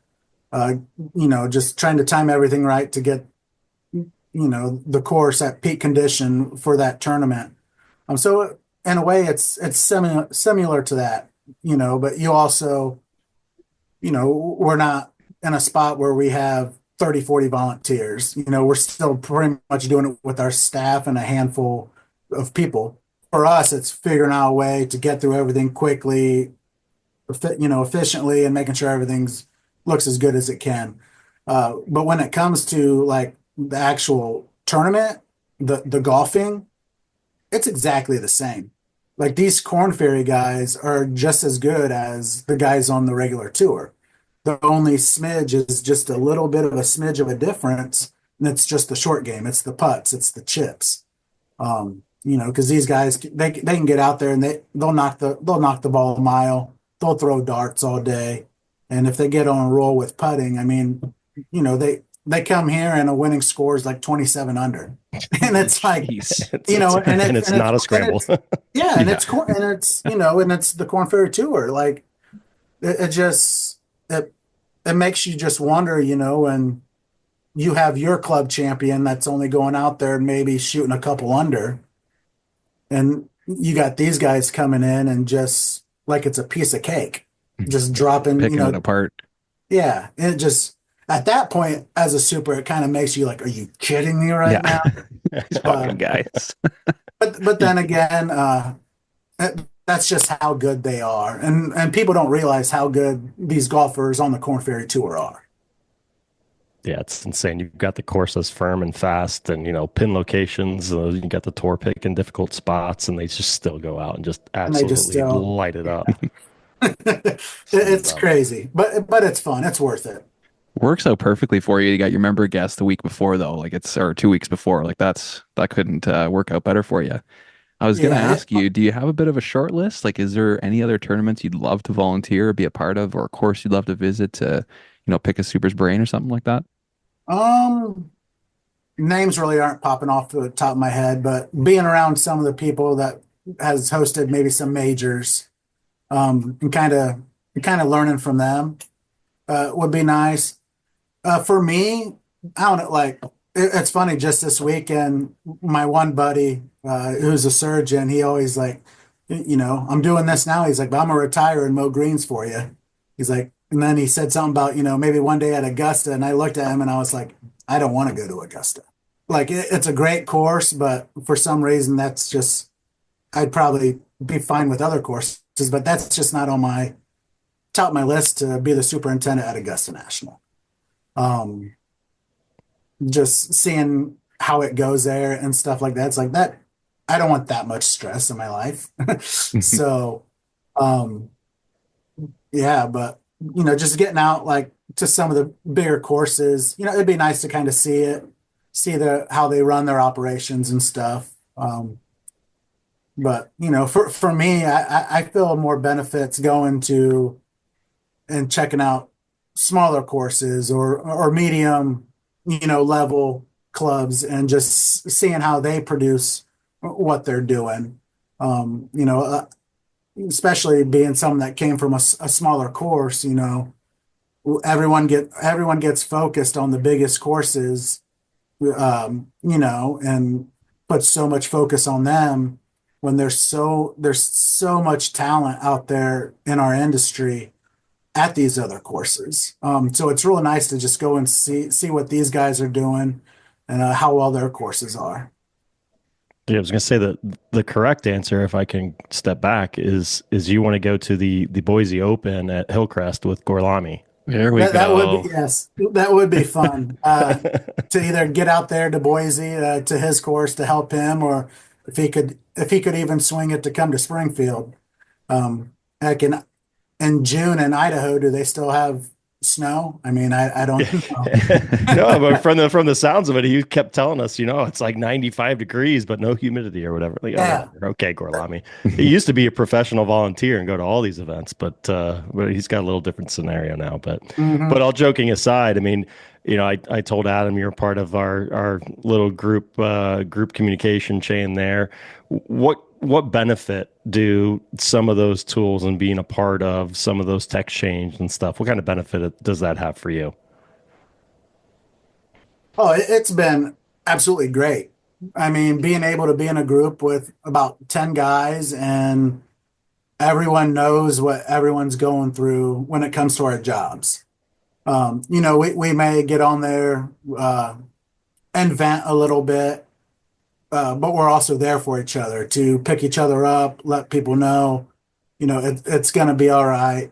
Speaker 3: Just trying to time everything right to get, the course at peak condition for that tournament. So in a way, it's similar to that, but you also, we're not in a spot where we have 30, 40 volunteers. We're still pretty much doing it with our staff and a handful of people. For us, it's figuring out a way to get through everything quickly, efficiently, and making sure everything's looks as good as it can. But when it comes to like the actual tournament, the golfing, it's exactly the same. Like these Corn Ferry guys are just as good as the guys on the regular tour. The only smidge is just a little bit of a smidge of a difference, and it's just the short game. It's the putts, it's the chips. Because these guys they can get out there and they'll knock the ball a mile. They'll throw darts all day, and if they get on a roll with putting, I mean, they come here and a winning score is like 27 under, and it's like
Speaker 2: and it's not a scramble.
Speaker 3: Yeah, and it's the Corn Ferry Tour. Like it just it makes you just wonder, and you have your club champion that's only going out there and maybe shooting a couple under, and you got these guys coming in and just like it's a piece of cake, just dropping,
Speaker 1: picking it apart.
Speaker 3: Yeah, and it just at that point as a super, it kind of makes you like, are you kidding me right now?
Speaker 1: Fucking guys.
Speaker 3: But then again, that's just how good they are, and people don't realize how good these golfers on the Corn Ferry Tour are.
Speaker 2: Yeah, it's insane. You've got the courses firm and fast, and pin locations. You got the tour pick in difficult spots, and they just still go out and just absolutely light it up.
Speaker 3: It's crazy, but it's fun. It's worth it.
Speaker 1: Works out perfectly for you. You got your member guest the week before, though. Like or 2 weeks before. Like that couldn't work out better for you. I was going to ask you, do you have a bit of a short list? Like, is there any other tournaments you'd love to volunteer or be a part of, or a course you'd love to visit to, pick a super's brain or something like that?
Speaker 3: Names really aren't popping off the top of my head, but being around some of the people that has hosted maybe some majors, and kind of learning from them, would be nice. For me, I don't know, like it's funny, just this weekend, my one buddy, who's a surgeon, he always like, I'm doing this now. He's like, but I'm gonna retire and mow greens for you. He's like, and then he said something about, maybe one day at Augusta, and I looked at him and I was like, I don't want to go to Augusta. Like it's a great course, but for some reason that's just, I'd probably be fine with other courses, but that's just not on my top of my list to be the superintendent at Augusta National. Just seeing how it goes there and stuff like that. It's like that. I don't want that much stress in my life. So, yeah, but just getting out like to some of the bigger courses, it'd be nice to kind of see how they run their operations and stuff. But for me, I feel more benefits going to and checking out smaller courses or medium, level clubs and just seeing how they produce what they're doing. Especially being someone that came from a smaller course, everyone gets focused on the biggest courses, and puts so much focus on them when there's so much talent out there in our industry at these other courses. So it's really nice to just go and see what these guys are doing and how well their courses are.
Speaker 2: Yeah, I was going to say that the correct answer, if I can step back, is you want to go to the Boise Open at Hillcrest with Gorlami.
Speaker 1: There we go.
Speaker 3: That would be, yes, that would be fun to either get out there to Boise to his course to help him, or if he could even swing it to come to Springfield. Heck, in June in Idaho, do they still have snow? I mean, I don't know.
Speaker 2: No, but from the sounds of it, he kept telling us, it's like 95 degrees, but no humidity or whatever. Like,
Speaker 3: yeah.
Speaker 2: Okay, Gorlami. He used to be a professional volunteer and go to all these events, but he's got a little different scenario now. But but all joking aside, I mean, I told Adam you're part of our little group communication chain there. What benefit do some of those tools and being a part of some of those tech change and stuff, what kind of benefit does that have for you?
Speaker 3: Oh, it's been absolutely great. I mean, being able to be in a group with about 10 guys and everyone knows what everyone's going through when it comes to our jobs. We may get on there and vent a little bit, but we're also there for each other to pick each other up, let people know, it's going to be all right.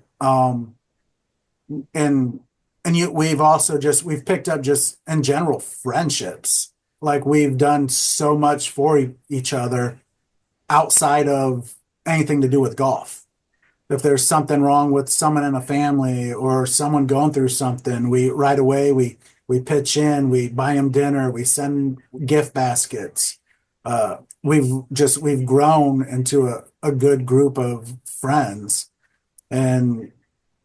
Speaker 3: We've picked up just in general friendships. Like we've done so much for each other outside of anything to do with golf. If there's something wrong with someone in a family or someone going through something, we right away we pitch in, we buy them dinner, we send gift baskets. We've grown into a good group of friends, and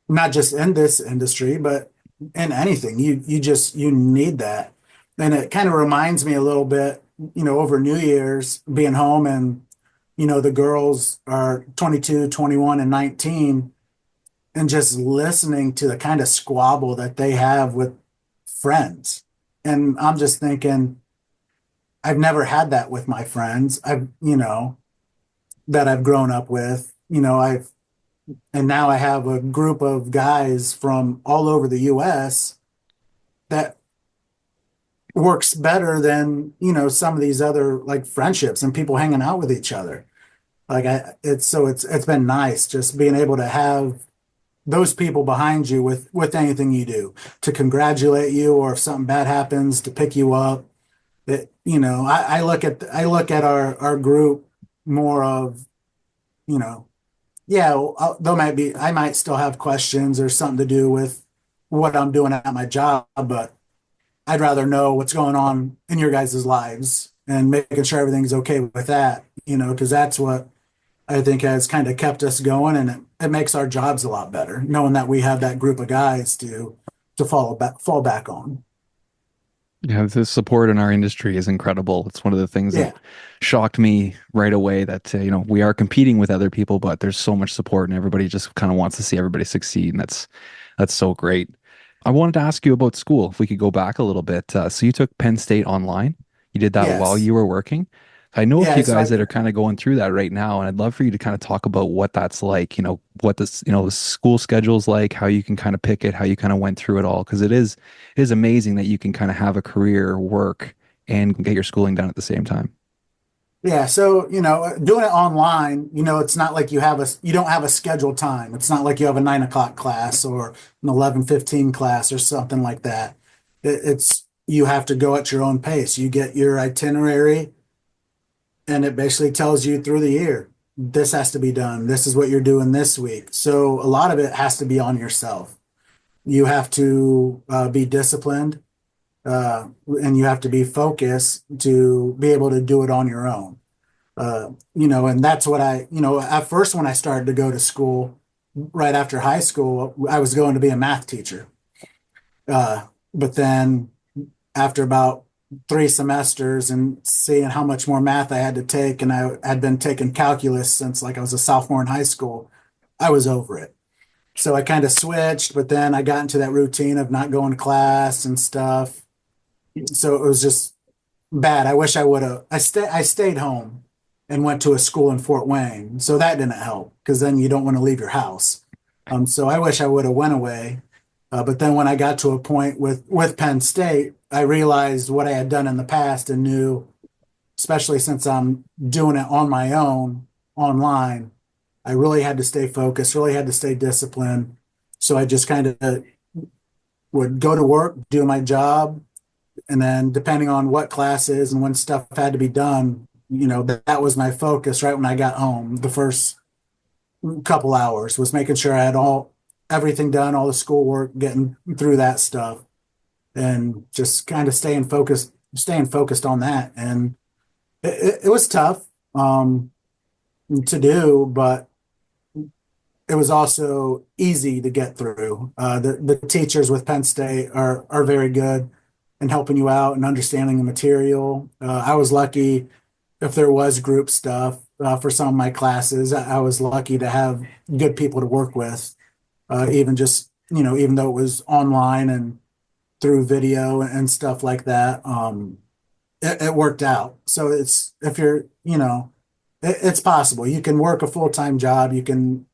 Speaker 3: not just in this industry, but in anything. You need that. And it kind of reminds me a little bit, over New Year's being home, and the girls are 22, 21, and 19, and just listening to the kind of squabble that they have with friends. And I'm just thinking, I've never had that with my friends. That I've grown up with. And now I have a group of guys from all over the US that works better than, some of these other like friendships and people hanging out with each other. Like it's been nice just being able to have those people behind you with anything you do, to congratulate you, or if something bad happens, to pick you up. I look at our group more of, yeah, I might still have questions or something to do with what I'm doing at my job, but I'd rather know what's going on in your guys' lives and making sure everything's okay with that, because that's what I think has kind of kept us going, and it makes our jobs a lot better, knowing that we have that group of guys to fall back on.
Speaker 1: Yeah, the support in our industry is incredible. It's one of the things
Speaker 3: Yeah.
Speaker 1: that shocked me right away, that we are competing with other people, but there's so much support and everybody just kind of wants to see everybody succeed, and that's so great. I wanted to ask you about school, if we could go back a little bit. So you took Penn State online. You did that while
Speaker 3: Yes.
Speaker 1: you were working. I know a
Speaker 3: Yeah,
Speaker 1: few
Speaker 3: so
Speaker 1: guys that are kind of going through that right now, and I'd love for you to kind of talk about what that's like, what the school schedule's like, how you can kind of pick it, how you kind of went through it all. Because it is amazing that you can kind of have a career, work, and get your schooling done at the same time.
Speaker 3: Yeah, so doing it online, it's not like you don't have a scheduled time. It's not like you have a 9 o'clock class or an 11:15 class or something like that. It's you have to go at your own pace. You get your itinerary, and it basically tells you through the year, this has to be done. This is what you're doing this week. So a lot of it has to be on yourself. You have to be disciplined, and you have to be focused to be able to do it on your own. And that's what at first when I started to go to school right after high school, I was going to be a math teacher. But then after about 3 semesters and seeing how much more math I had to take, and I had been taking calculus since like I was a sophomore in high school, I was over it. So I kind of switched, but then I got into that routine of not going to class and stuff. So it was just bad. I wish I would have. I stayed home and went to a school in Fort Wayne, so that didn't help because then you don't want to leave your house. So I wish I would have went away. But then when I got to a point with Penn State, I realized what I had done in the past and knew, especially since I'm doing it on my own online, I really had to stay focused, really had to stay disciplined. So I just kind of would go to work, do my job, and then depending on what classes and when stuff had to be done, that was my focus right when I got home. The first couple hours was making sure I had everything done, all the schoolwork, getting through that stuff, and just kind of staying focused on that. And it was tough to do, but it was also easy to get through. The teachers with Penn State are very good in helping you out and understanding the material. I was lucky if there was group stuff for some of my classes. I was lucky to have good people to work with, even though it was online and through video and stuff like that. It worked out. So it's possible. You can work a full-time job. You can,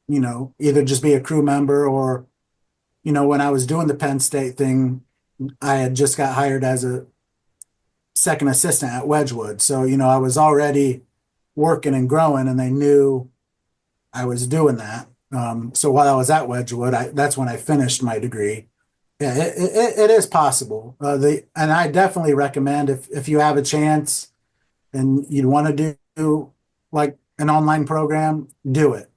Speaker 3: either just be a crew member or, when I was doing the Penn State thing, I had just got hired as a second assistant at Wedgwood. So, I was already working and growing, and they knew I was doing that. So while I was at Wedgwood, that's when I finished my degree. Yeah, it is possible. And I definitely recommend if you have a chance and you'd want to do like an online program, do it.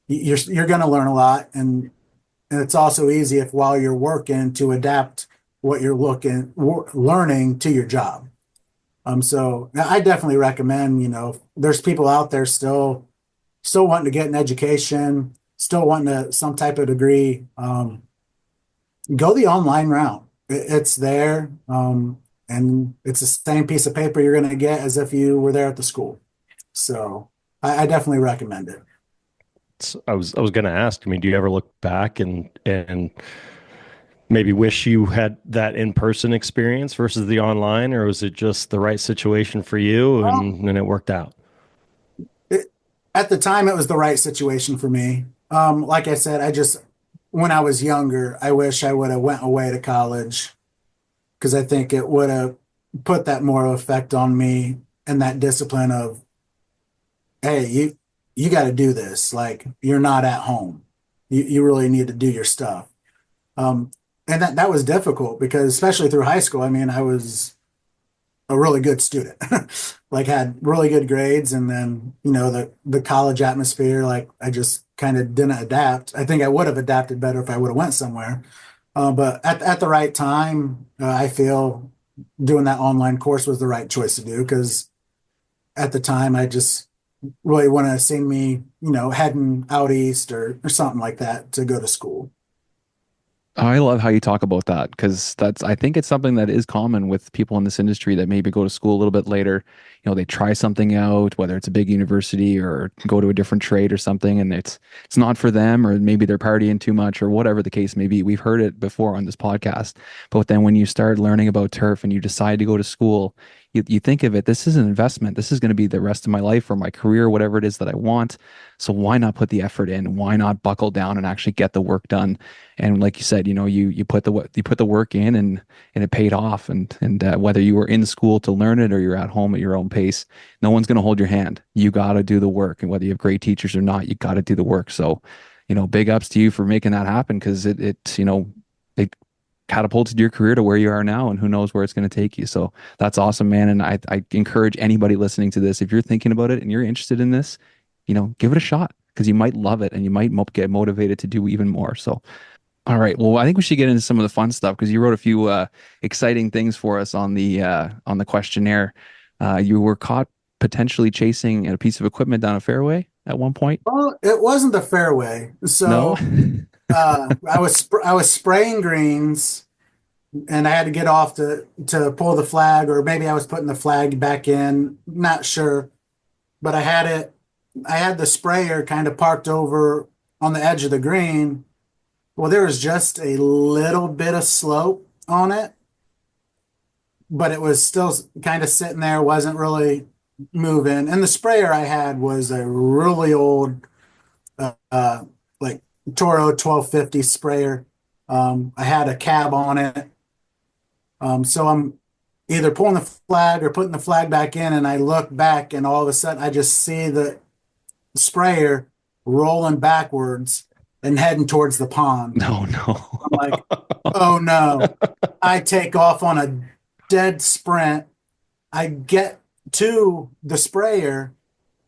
Speaker 3: You're going to learn a lot, and it's also easy if while you're working to adapt what you're learning to your job. So I definitely recommend, there's people out there still wanting to get an education, still wanting some type of degree. Go the online route. It's there, and it's the same piece of paper you're going to get as if you were there at the school. So I definitely recommend it.
Speaker 2: I was going to ask, I mean, do you ever look back and maybe wish you had that in-person experience versus the online, or was it just the right situation for you and it worked out?
Speaker 3: At the time, it was the right situation for me. Like I said, when I was younger, I wish I would have went away to college, because I think it would have put that more effect on me, and that discipline of, hey, you got to do this. Like, you're not at home. You really need to do your stuff. And that was difficult, because especially through high school, I mean, I was a really good student, like had really good grades. And then, the college atmosphere, like I just kind of didn't adapt. I think I would have adapted better if I would have went somewhere. But at the right time, I feel doing that online course was the right choice to do, because at the time I just really wouldn't have seen me, heading out east or something like that to go to school.
Speaker 1: I love how you talk about that, because I think it's something that is common with people in this industry that maybe go to school a little bit later. They try something out, whether it's a big university or go to a different trade or something, and it's not for them, or maybe they're partying too much or whatever the case may be. We've heard it before on this podcast. But then when you start learning about turf and you decide to go to school, you think of it, this is an investment. This is going to be the rest of my life or my career, whatever it is that I want. So why not put the effort in? Why not buckle down and actually get the work done? And like you said, you put the work in, and it paid off. And whether you were in school to learn it or you're at home at your own pace, no one's going to hold your hand. You got to do the work. And whether you have great teachers or not, you got to do the work. So, big ups to you for making that happen, because it catapulted your career to where you are now, and who knows where it's going to take you. So that's awesome, man. And I encourage anybody listening to this, if you're thinking about it and you're interested in this, give it a shot, because you might love it and you might get motivated to do even more. So, all right. Well, I think we should get into some of the fun stuff, because you wrote a few exciting things for us on the questionnaire. You were caught potentially chasing a piece of equipment down a fairway at one point.
Speaker 3: Well, it wasn't the fairway. So
Speaker 1: No?
Speaker 3: I was spraying greens, and I had to get off to pull the flag, or maybe I was putting the flag back in, not sure. But I had the sprayer kind of parked over on the edge of the green. Well, there was just a little bit of slope on it, but it was still kind of sitting there, wasn't really moving. And the sprayer I had was a really old, like Toro 1250 sprayer. I had a cab on it. So I'm either pulling the flag or putting the flag back in, and I look back, and all of a sudden I just see the sprayer rolling backwards and heading towards the pond.
Speaker 1: No.
Speaker 3: I'm like, oh no. I take off on a dead sprint. I get to the sprayer.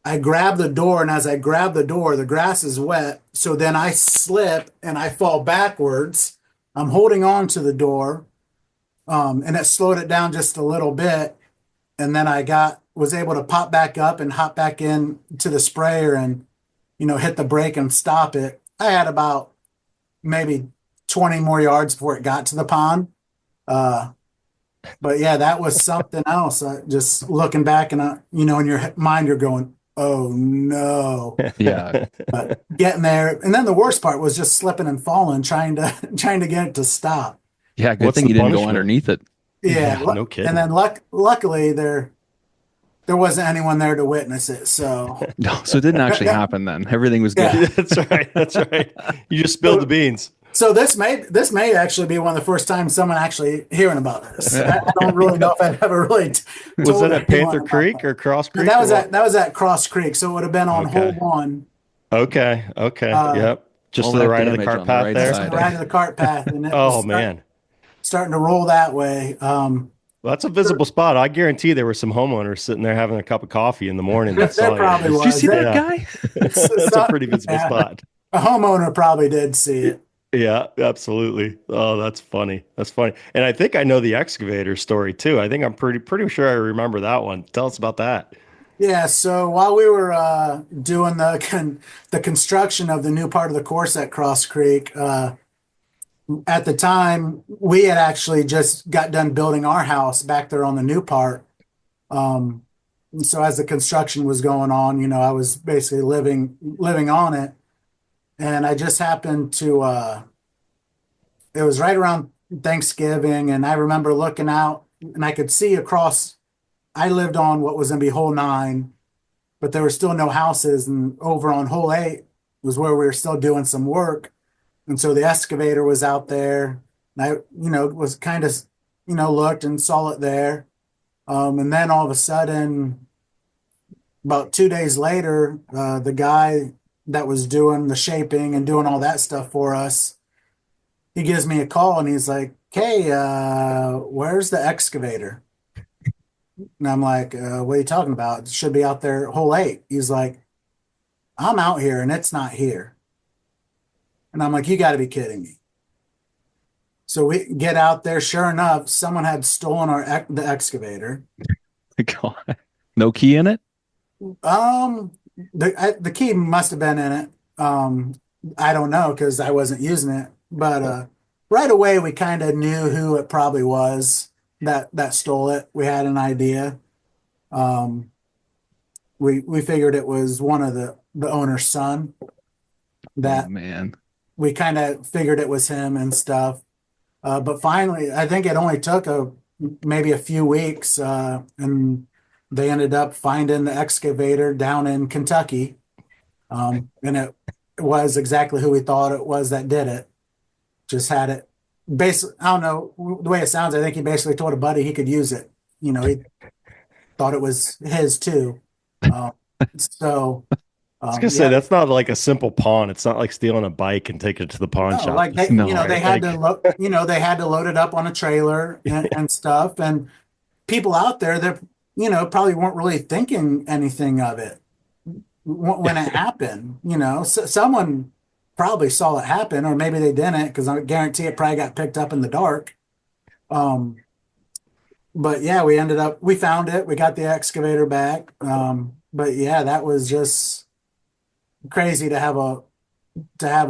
Speaker 3: I grab the door, and as I grab the door, the grass is wet. So then I slip and I fall backwards. I'm holding on to the door, and it slowed it down just a little bit. And then I was able to pop back up and hop back in to the sprayer and, hit the brake and stop it. I had about maybe 20 more yards before it got to the pond. But yeah, that was something else. Just looking back, and in your mind, you're going, oh no.
Speaker 1: Yeah.
Speaker 3: But getting there. And then the worst part was just slipping and falling, trying to get it to stop.
Speaker 1: Yeah. Good
Speaker 2: What's
Speaker 1: thing
Speaker 2: the
Speaker 1: you didn't go
Speaker 2: punishment?
Speaker 1: underneath it.
Speaker 3: Yeah.
Speaker 2: No kidding.
Speaker 3: And then luckily there wasn't anyone there to witness it. So
Speaker 1: No. So it didn't actually happen then. Everything was good.
Speaker 3: Yeah.
Speaker 2: That's right. You just spilled the beans.
Speaker 3: So this may actually be one of the first times someone actually hearing about this. I don't really know if I've ever really
Speaker 2: Was that at Panther Creek or Cross Creek?
Speaker 3: That was at Cross Creek, so it would have been on hole one.
Speaker 2: Okay. Yep. Just to the right of the cart path there.
Speaker 3: Right of the cart path, and it
Speaker 2: Oh
Speaker 3: was
Speaker 2: man.
Speaker 3: starting to roll that way.
Speaker 2: Well, that's a visible spot. I guarantee there were some homeowners sitting there having a cup of coffee in the morning that
Speaker 3: There
Speaker 2: saw
Speaker 3: probably
Speaker 2: you.
Speaker 1: Did you
Speaker 3: was.
Speaker 1: see that
Speaker 2: Yeah.
Speaker 1: guy?
Speaker 2: That's a pretty visible
Speaker 3: Yeah,
Speaker 2: spot.
Speaker 3: a homeowner probably did see it.
Speaker 2: Yeah, absolutely. Oh, that's funny. That's funny. And I think I know the excavator story too. I think I'm pretty sure I remember that one. Tell us about that.
Speaker 3: Yeah, so while we were doing the construction of the new part of the course at Cross Creek, at the time we had actually just got done building our house back there on the new part. Um, so as the construction was going on, I was basically living on it, and I just happened to. It was right around Thanksgiving, and I remember looking out, and I could see across. I lived on what was going to be hole 9, but there were still no houses. And over on hole 8 was where we were still doing some work. And so the excavator was out there. And I, was kind of, looked and saw it there. And then all of a sudden, about 2 days later, the guy that was doing the shaping and doing all that stuff for us, he gives me a call and he's like, "Hey, where's the excavator?" And I'm like, "What are you talking about? It should be out there hole 8." He's like, "I'm out here and it's not here." And I'm like, "You got to be kidding me." So we get out there. Sure enough, someone had stolen the excavator.
Speaker 1: God. No key in it?
Speaker 3: The key must have been in it. I don't know because I wasn't using it. But right away, we kind of knew who it probably was that stole it. We had an idea. We figured it was one of the owner's son. That
Speaker 1: Oh, man.
Speaker 3: we kind of figured it was him and stuff. But finally, I think it only took maybe a few weeks, and they ended up finding the excavator down in Kentucky. And it was exactly who we thought it was that did it. Just had it. Basically, I don't know the way it sounds. I think he basically told a buddy he could use it. He thought it was his too. So.
Speaker 2: I was gonna say that's not like a simple pawn. It's not like stealing a bike and taking it to the pawn
Speaker 3: No,
Speaker 2: shop.
Speaker 3: like they,
Speaker 1: No,
Speaker 3: they had to load, they had to load it up on a trailer and stuff. And people out there that, probably weren't really thinking anything of it when it happened. Someone probably saw it happen, or maybe they didn't, because I guarantee it probably got picked up in the dark. But yeah, we found it. We got the excavator back. But yeah, that was just crazy to have a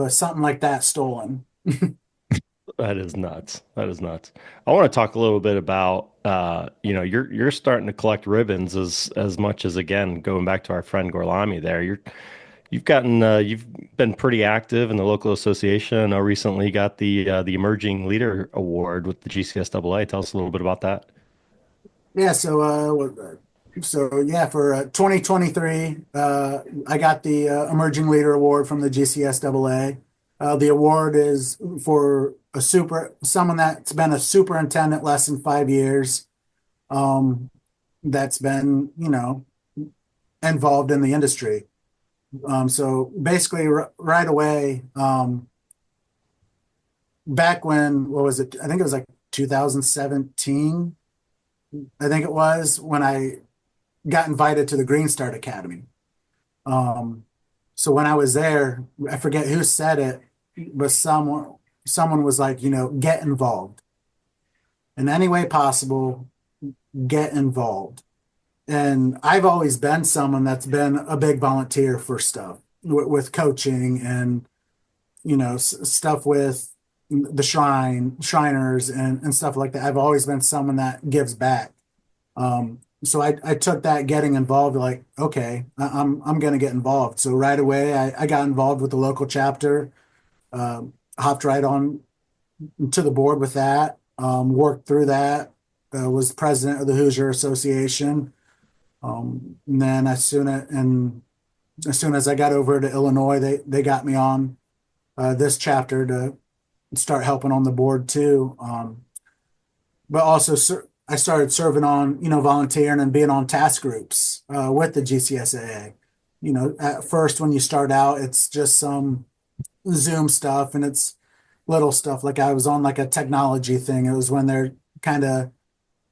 Speaker 3: something like that stolen.
Speaker 2: That is nuts. That is nuts. I want to talk a little bit about you're starting to collect ribbons as much as, again, going back to our friend Gorlami there. You've been pretty active in the local association. I know recently you got the Emerging Leader Award with the GCSAA. Tell us a little bit about that.
Speaker 3: Yeah, yeah, for 2023, I got the Emerging Leader Award from the GCSAA. The award is for someone that's been a superintendent less than 5 years, that's been, involved in the industry. So basically, right away, back when, what was it? I think it was like 2017. I think it was when I got invited to the Green Start Academy. So when I was there, I forget who said it, but someone was like, get involved in any way possible, get involved. And I've always been someone that's been a big volunteer for stuff with coaching and, stuff with the Shriners and stuff like that. I've always been someone that gives back. So I took that getting involved, like, okay, I'm going to get involved. So right away, I got involved with the local chapter, hopped right on to the board with that, worked through that, was president of the Hoosier Association. And then as soon as I got over to Illinois, they got me on this chapter to start helping on the board too. But also I started serving on, volunteering and being on task groups with the GCSAA. At first when you start out, it's just some Zoom stuff and it's little stuff. Like I was on like a technology thing. It was when they're kind of,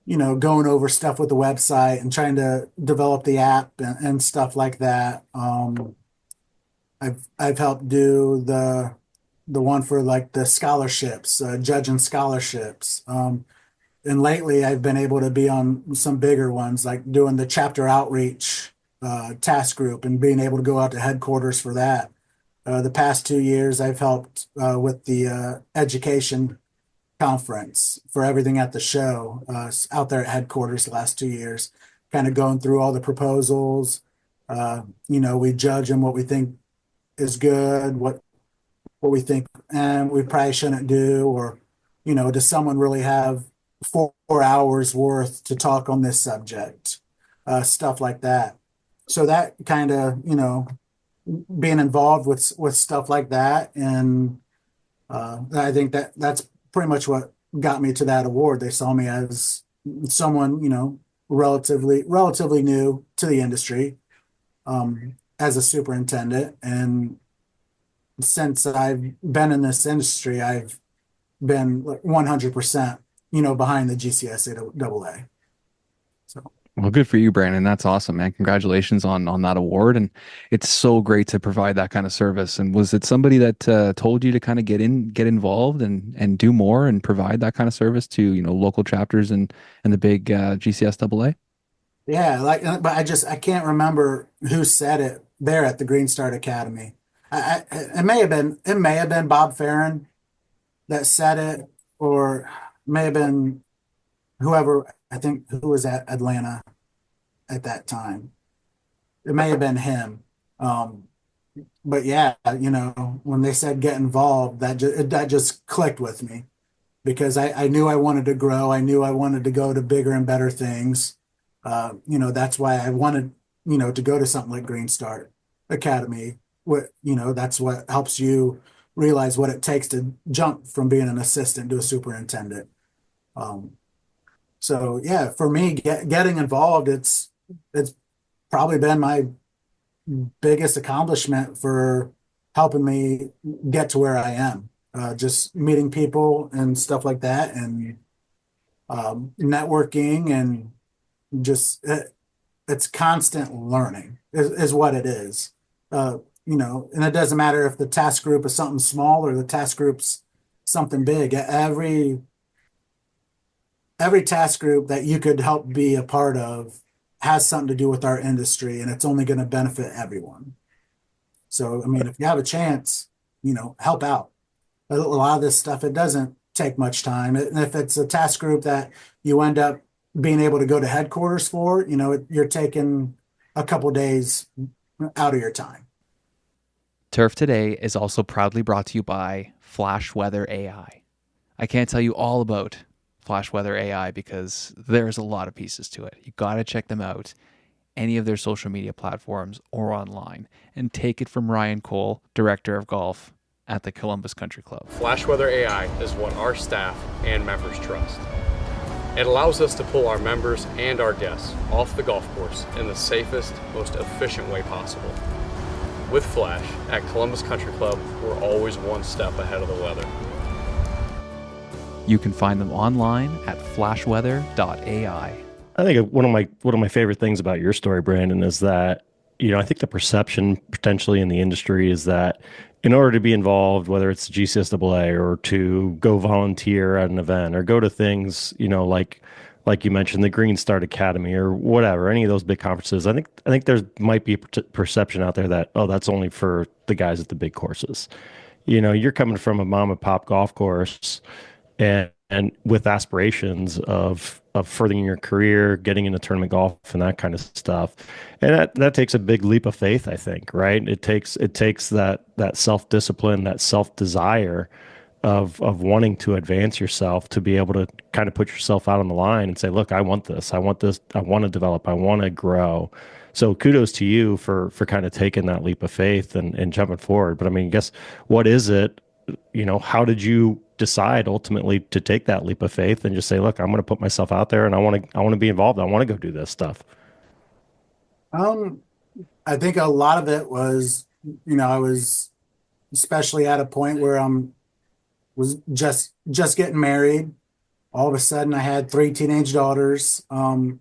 Speaker 3: going over stuff with the website and trying to develop the app and stuff like that. I've helped do the one for like the scholarships, judging scholarships. And lately I've been able to be on some bigger ones, like doing the chapter outreach task group and being able to go out to headquarters for that. The past 2 years, I've helped with the education conference for everything at the show out there at headquarters the last 2 years, kind of going through all the proposals. We judge them what we think is good, what we think and we probably shouldn't do, or does someone really have 4 hours worth to talk on this subject, stuff like that. So that kind of being involved with stuff like that, and I think that's pretty much what got me to that award. They saw me as someone relatively new to the industry, as a superintendent, and since I've been in this industry, I've been 100%, behind the GCSAA. So,
Speaker 1: Well, good for you, Brandon. That's awesome, man. Congratulations on that award. And it's so great to provide that kind of service. And was it somebody that told you to kind of get involved and do more and provide that kind of service to, local chapters and the big GCSAA?
Speaker 3: yeah, but I can't remember who said it there at the Green Start Academy. It may have been Bob Farron that said it, or it may have been whoever, I think, who was at Atlanta at that time. It may have been him. But yeah, when they said get involved, that just clicked with me, because I knew I wanted to grow. I knew I wanted to go to bigger and better things. That's why I wanted, to go to something like Green Start Academy. That's what helps you realize what it takes to jump from being an assistant to a superintendent. So yeah, for me, getting involved, it's probably been my biggest accomplishment for helping me get to where I am. Just meeting people and stuff like that, and networking, and just it's constant learning is what it is. And it doesn't matter if the task group is something small or the task group's something big. Every task group that you could help be a part of has something to do with our industry, and it's only going to benefit everyone. So, I mean, if you have a chance, help out. A lot of this stuff, it doesn't take much time. And if it's a task group that you end up being able to go to headquarters for, you're taking a couple days out of your time.
Speaker 1: Turf Today is also proudly brought to you by Flash Weather AI. I can't tell you all about Flash Weather AI because there's a lot of pieces to it. You got to check them out, any of their social media platforms or online, and take it from Ryan Cole, Director of Golf at the Columbus Country Club.
Speaker 5: Flash Weather AI is what our staff and members trust. It allows us to pull our members and our guests off the golf course in the safest, most efficient way possible. With Flash at Columbus Country Club, we're always one step ahead of the weather.
Speaker 1: You can find them online at flashweather.ai.
Speaker 2: I think one of my favorite things about your story, Brandon, is that I think the perception potentially in the industry is that in order to be involved, whether it's GCSAA or to go volunteer at an event or go to things, like you mentioned, the Green Start Academy or whatever, any of those big conferences, I think there might be a perception out there that, oh, that's only for the guys at the big courses. You're coming from a mom and pop golf course and with aspirations of furthering your career, getting into tournament golf and that kind of stuff. And that takes a big leap of faith, I think, right? It takes that self-discipline, that self-desire of wanting to advance yourself, to be able to kind of put yourself out on the line and say, look, I want this, I want to develop, I want to grow. So kudos to you for kind of taking that leap of faith and jumping forward. But I mean, I guess, what is it, how did you decide ultimately to take that leap of faith and just say, look, I'm going to put myself out there and I want to be involved. I want to go do this stuff.
Speaker 3: I think a lot of it was, I was especially at a point where was just getting married. all of a sudden I had three teenage daughters.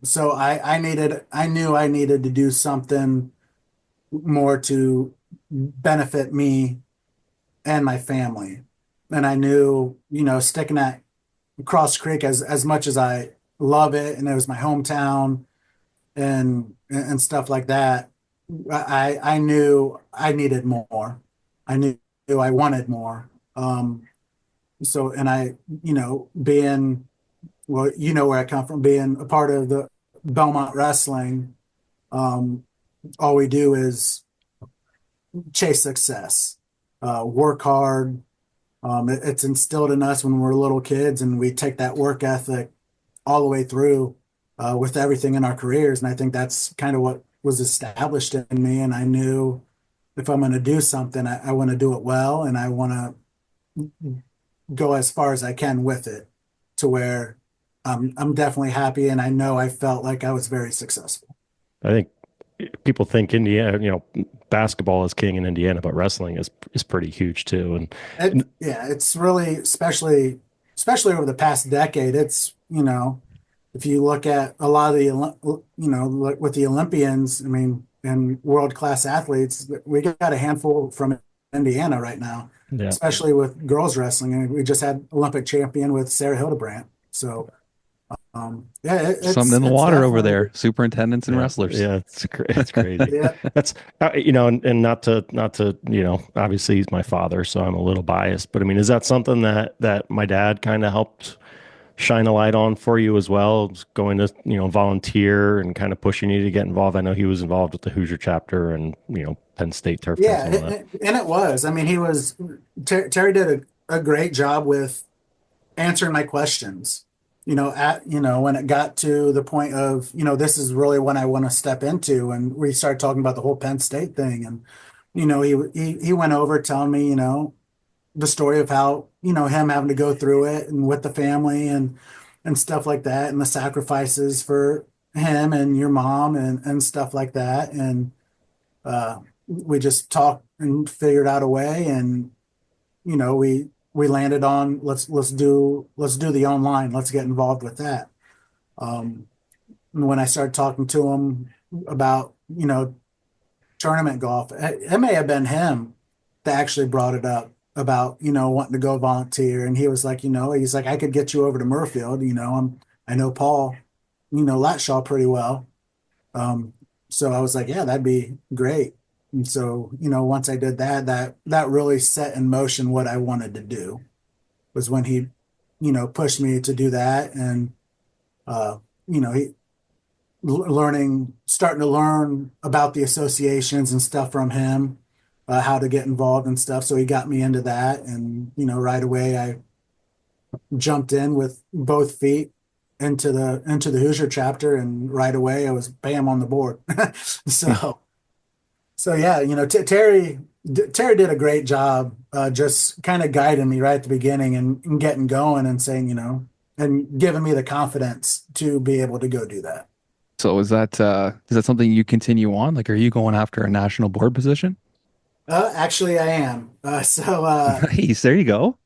Speaker 3: So I knew I needed to do something more to benefit me and my family. And I knew, sticking at Cross Creek, as much as I love it, and it was my hometown and stuff like that, I knew I needed more. I knew I wanted more. So, and being, well, where I come from, being a part of the Belmont Wrestling, all we do is chase success, work hard. It's instilled in us when we're little kids, and we take that work ethic all the way through with everything in our careers. And I think that's kind of what was established in me. And I knew if I'm going to do something, I want to do it well, and I want to go as far as I can with it to where I'm definitely happy. And I know I felt like I was very successful.
Speaker 2: I think people think Indiana, basketball is king in Indiana, but wrestling is pretty huge too.
Speaker 3: Yeah, it's really, especially over the past decade, it's, if you look at a lot of the, like with the Olympians, I mean, and world-class athletes, we got a handful from Indiana right now,
Speaker 2: Yeah.
Speaker 3: especially with girls wrestling. And we just had Olympic champion with Sarah Hildebrandt. So, yeah,
Speaker 1: Something in the water over
Speaker 3: definitely
Speaker 1: there. Superintendents and wrestlers.
Speaker 2: Yeah, it's crazy.
Speaker 3: Yeah.
Speaker 2: That's and not to obviously he's my father, so I'm a little biased, but I mean, is that something that my dad kind of helped shine a light on for you as well, just going to volunteer and kind of pushing you to get involved? I know he was involved with the Hoosier chapter and Penn State Turf
Speaker 3: Yeah,
Speaker 2: Fest and all that.
Speaker 3: and it was. I mean, Terry did a great job with answering my questions. When it got to the point of, this is really what I want to step into, and we started talking about the whole Penn State thing, and he went over telling me, the story of how, him having to go through it and with the family and stuff like that, and the sacrifices for him and your mom and stuff like that. And we just talked and figured out a way, and we landed on let's do the online, let's get involved with that. And when I started talking to him about tournament golf, it may have been him that actually brought it up about wanting to go volunteer. And he was like, he's like, I could get you over to Murfield. I know Paul Latshaw pretty well. So I was like, yeah, that'd be great. And so, once I did that really set in motion what I wanted to do, was when he, pushed me to do that. And, he starting to learn about the associations and stuff from him, how to get involved and stuff. So he got me into that. And, right away I jumped in with both feet into the Hoosier chapter. And right away I was bam on the board. So yeah, Terry did a great job, just kind of guiding me right at the beginning and getting going and saying, and giving me the confidence to be able to go do that.
Speaker 1: So is that something you continue on? Like, are you going after a national board position?
Speaker 3: Actually, I am.
Speaker 1: Nice. There you go.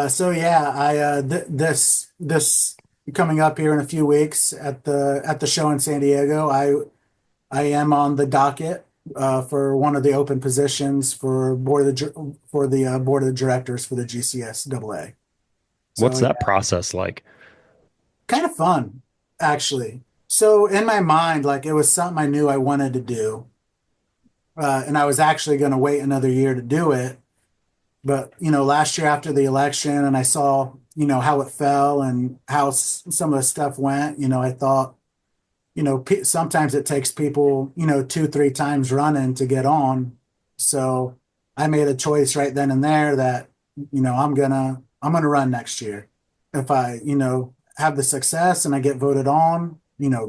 Speaker 3: So yeah, this coming up here in a few weeks at the show in San Diego, I am on the docket for one of the open positions for the board of directors for the GCSAA.
Speaker 2: What's that process like?
Speaker 3: Kind of fun, actually. So in my mind, like, it was something I knew I wanted to do, and I was actually going to wait another year to do it. But last year after the election, and I saw how it fell and how some of the stuff went, I thought, sometimes it takes people, 2-3 times running to get on. So I made a choice right then and there that, I'm gonna run next year. If I, have the success and I get voted on,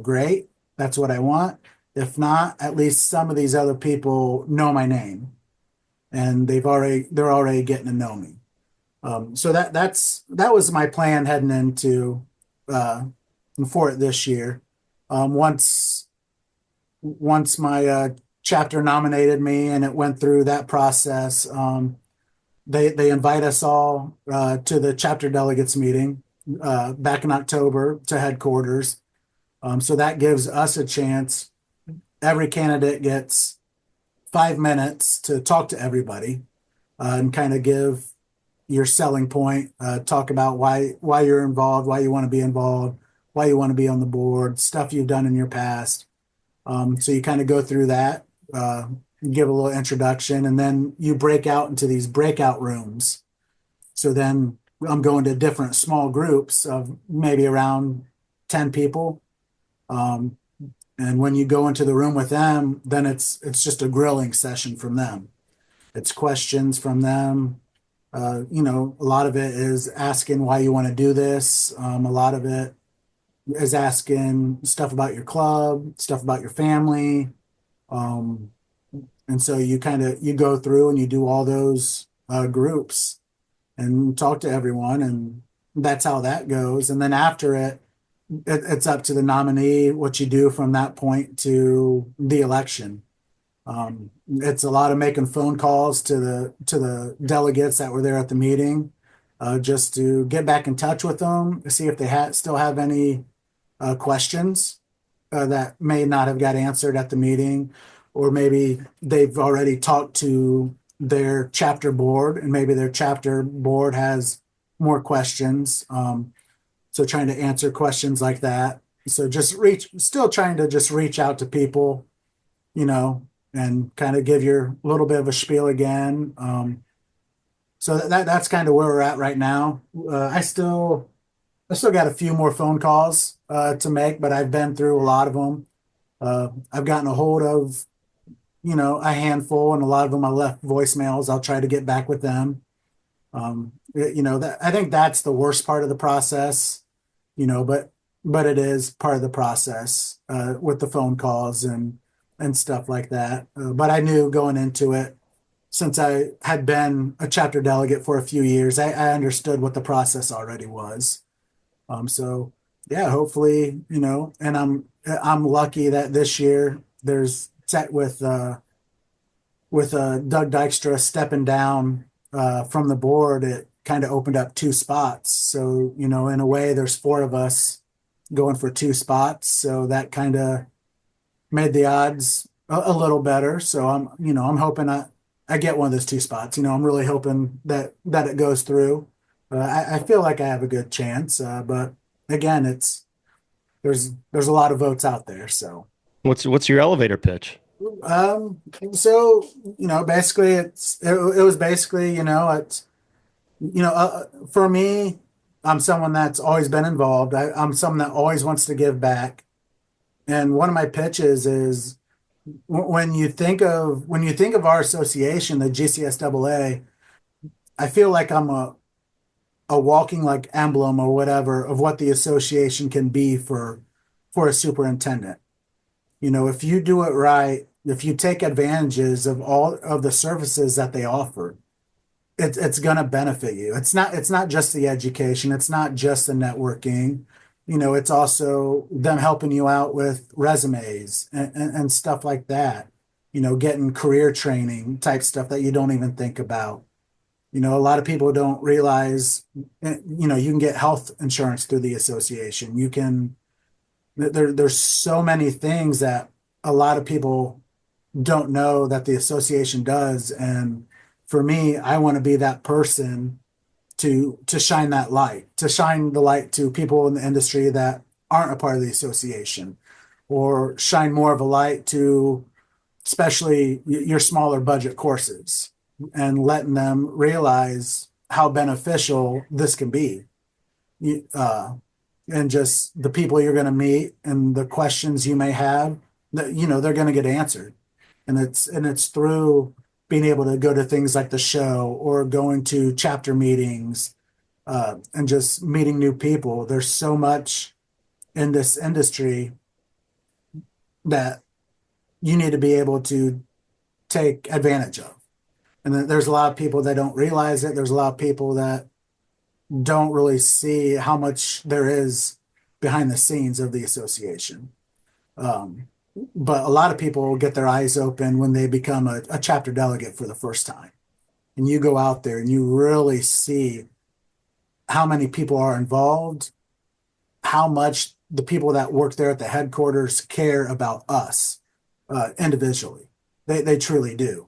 Speaker 3: great. That's what I want. If not, at least some of these other people know my name, and they're already getting to know me. So that was my plan heading into for it this year. Once my chapter nominated me and it went through that process, they invite us all to the chapter delegates meeting, back in October to headquarters. So that gives us a chance. Every candidate gets 5 minutes to talk to everybody and kind of give your selling point, talk about why you're involved, why you want to be involved, why you want to be on the board, stuff you've done in your past. So you kind of go through that, give a little introduction, and then you break out into these breakout rooms. So then I'm going to different small groups of maybe around 10 people. And when you go into the room with them, then it's just a grilling session from them. It's questions from them. A lot of it is asking why you want to do this. A lot of it is asking stuff about your club, stuff about your family. And so you go through and you do all those groups and talk to everyone, and that's how that goes. And then after it's up to the nominee what you do from that point to the election. It's a lot of making phone calls to the delegates that were there at the meeting, just to get back in touch with them, see if they still have any questions that may not have got answered at the meeting, or maybe they've already talked to their chapter board, and maybe their chapter board has more questions. So trying to answer questions like that. So still trying to just reach out to people, and kind of give your little bit of a spiel again. So that's kind of where we're at right now. I still got a few more phone calls to make, but I've been through a lot of them. I've gotten a hold of, a handful, and a lot of them I left voicemails. I'll try to get back with them. I think that's the worst part of the process, but it is part of the process with the phone calls and stuff like that. But I knew going into it, since I had been a chapter delegate for a few years, I understood what the process already was. So yeah, hopefully, and I'm lucky that this year there's set with Doug Dykstra stepping down from the board. It kind of opened up 2 spots. So, in a way, there's 4 of us going for 2 spots. So that kind of made the odds a little better. So I'm hoping I get one of those 2 spots. I'm really hoping that it goes through. I feel like I have a good chance, but again, there's a lot of votes out there. So
Speaker 2: What's your elevator pitch?
Speaker 3: So basically it was basically for me, I'm someone that's always been involved. I'm someone that always wants to give back, and one of my pitches is when you think of our association, the GCSAA, I feel like I'm a walking like emblem or whatever of what the association can be for a superintendent. If you do it right, if you take advantages of all of the services that they offer, it's going to benefit you. It's not just the education. It's not just the networking. It's also them helping you out with resumes and stuff like that. Getting career training type stuff that you don't even think about. A lot of people don't realize, you can get health insurance through the association. There's so many things that a lot of people don't know that the association does. And for me, I want to be that person to shine that light, to shine the light to people in the industry that aren't a part of the association, or shine more of a light to especially your smaller budget courses, and letting them realize how beneficial this can be. And just the people you're going to meet and the questions you may have, that they're going to get answered, and it's through being able to go to things like the show or going to chapter meetings and just meeting new people. There's so much in this industry that you need to be able to take advantage of, and there's a lot of people that don't realize it. There's a lot of people that don't really see how much there is behind the scenes of the association. But a lot of people get their eyes open when they become a chapter delegate for the first time. And you go out there and you really see how many people are involved, how much the people that work there at the headquarters care about us individually. They truly do.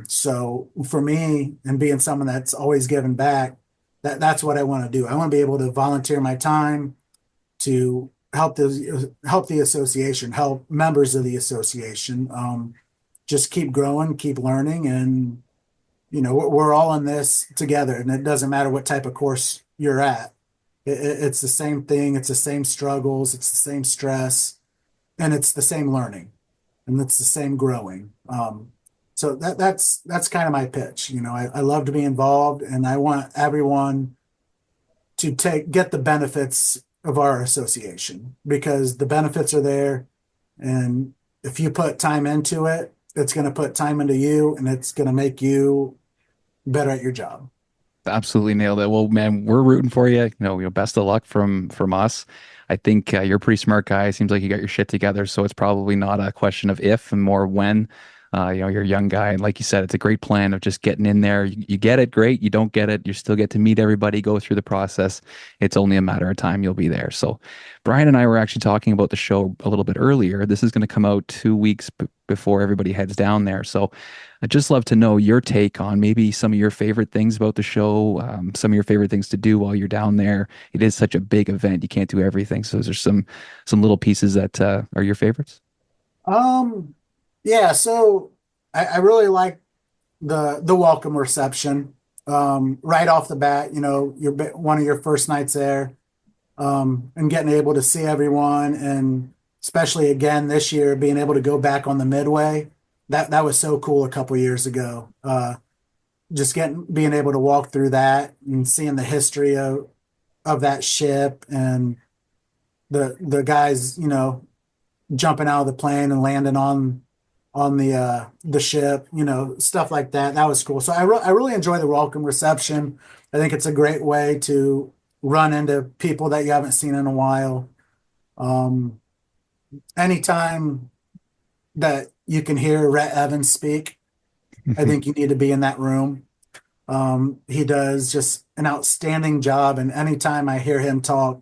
Speaker 3: So for me, and being someone that's always given back, that's what I want to do. I want to be able to volunteer my time to help the association, help members of the association, just keep growing, keep learning, and we're all in this together. And it doesn't matter what type of course you're at. It's the same thing. It's the same struggles. It's the same stress, and it's the same learning, and it's the same growing. So that's kind of my pitch. I love to be involved, and I want everyone to get the benefits of our association, because the benefits are there. And if you put time into it, it's going to put time into you, and it's going to make you better at your job.
Speaker 1: Absolutely nailed it. Well, man, we're rooting for you. Best of luck from us. I think you're a pretty smart guy. Seems like you got your shit together, so it's probably not a question of if and more when. You're a young guy, and like you said, it's a great plan of just getting in there. You get it, great. You don't get it, you still get to meet everybody, go through the process. It's only a matter of time you'll be there. So Brian and I were actually talking about the show a little bit earlier. This is going to come out 2 weeks before everybody heads down there. So I'd just love to know your take on maybe some of your favorite things about the show, some of your favorite things to do while you're down there. It is such a big event. You can't do everything. So there's some little pieces that are your favorites?
Speaker 3: Yeah, so I really like the welcome reception. Right off the bat, one of your first nights there, and getting able to see everyone, and especially again this year being able to go back on the Midway. That was so cool a couple years ago. Just being able to walk through that and seeing the history of that ship, and the guys, jumping out of the plane and landing on the ship, stuff like that. That was cool. So I really enjoy the welcome reception. I think it's a great way to run into people that you haven't seen in a while. Anytime that you can hear Rhett Evans speak, I think you need to be in that room. He does just an outstanding job, and anytime I hear him talk,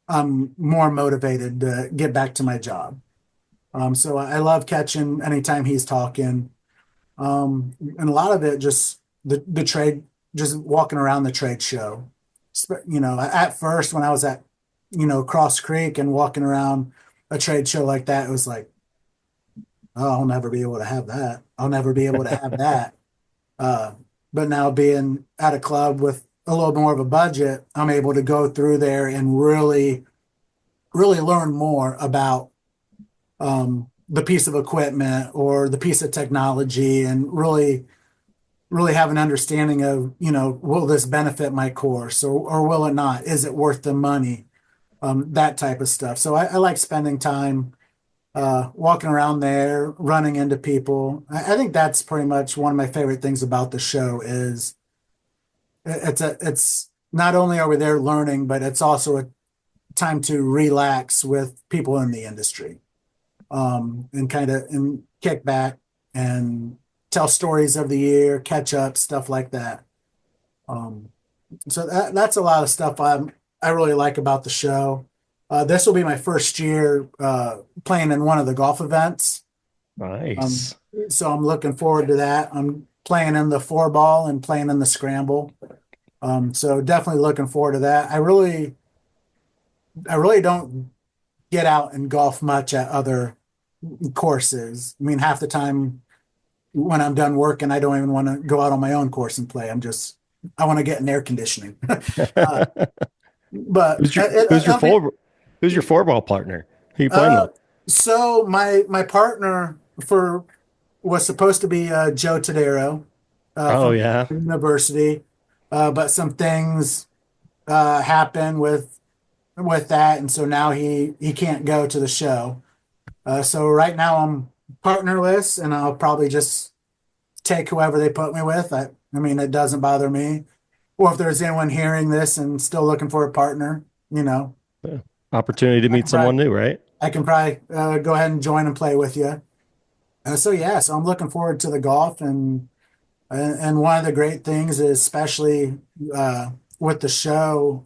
Speaker 3: I'm more motivated to get back to my job. So I love catching anytime he's talking. And a lot of it just the trade, just walking around the trade show. At first when I was at, Cross Creek and walking around a trade show like that, it was like, oh, I'll never be able to have that. I'll never be able to have that. But now being at a club with a little more of a budget, I'm able to go through there and really, really learn more about the piece of equipment or the piece of technology, and really have an understanding of, will this benefit my course, or will it not? Is it worth the money? That type of stuff. So I like spending time walking around there, running into people. I think that's pretty much one of my favorite things about the show. Is it's not only are we there learning, but it's also a time to relax with people in the industry. And kind of kick back and tell stories of the year, catch up, stuff like that. So that's a lot of stuff I really like about the show. This will be my first year playing in one of the golf events.
Speaker 2: Nice.
Speaker 3: So I'm looking forward to that. I'm playing in the 4-ball and playing in the scramble. So definitely looking forward to that. I really don't get out and golf much at other courses. I mean, half the time when I'm done working, I don't even want to go out on my own course and play. I want to get in air conditioning. But
Speaker 2: who's your 4-ball partner? Who you playing with?
Speaker 3: So my partner was supposed to be Joe Tadero. From University, but some things happen with that, and so now he can't go to the show. So right now I'm partnerless, and I'll probably just take whoever they put me with. I mean, it doesn't bother me. Or if there's anyone hearing this and still looking for a partner,
Speaker 2: opportunity to meet someone new, right?
Speaker 3: I can probably go ahead and join and play with you. So I'm looking forward to the golf, and one of the great things is, especially with the show,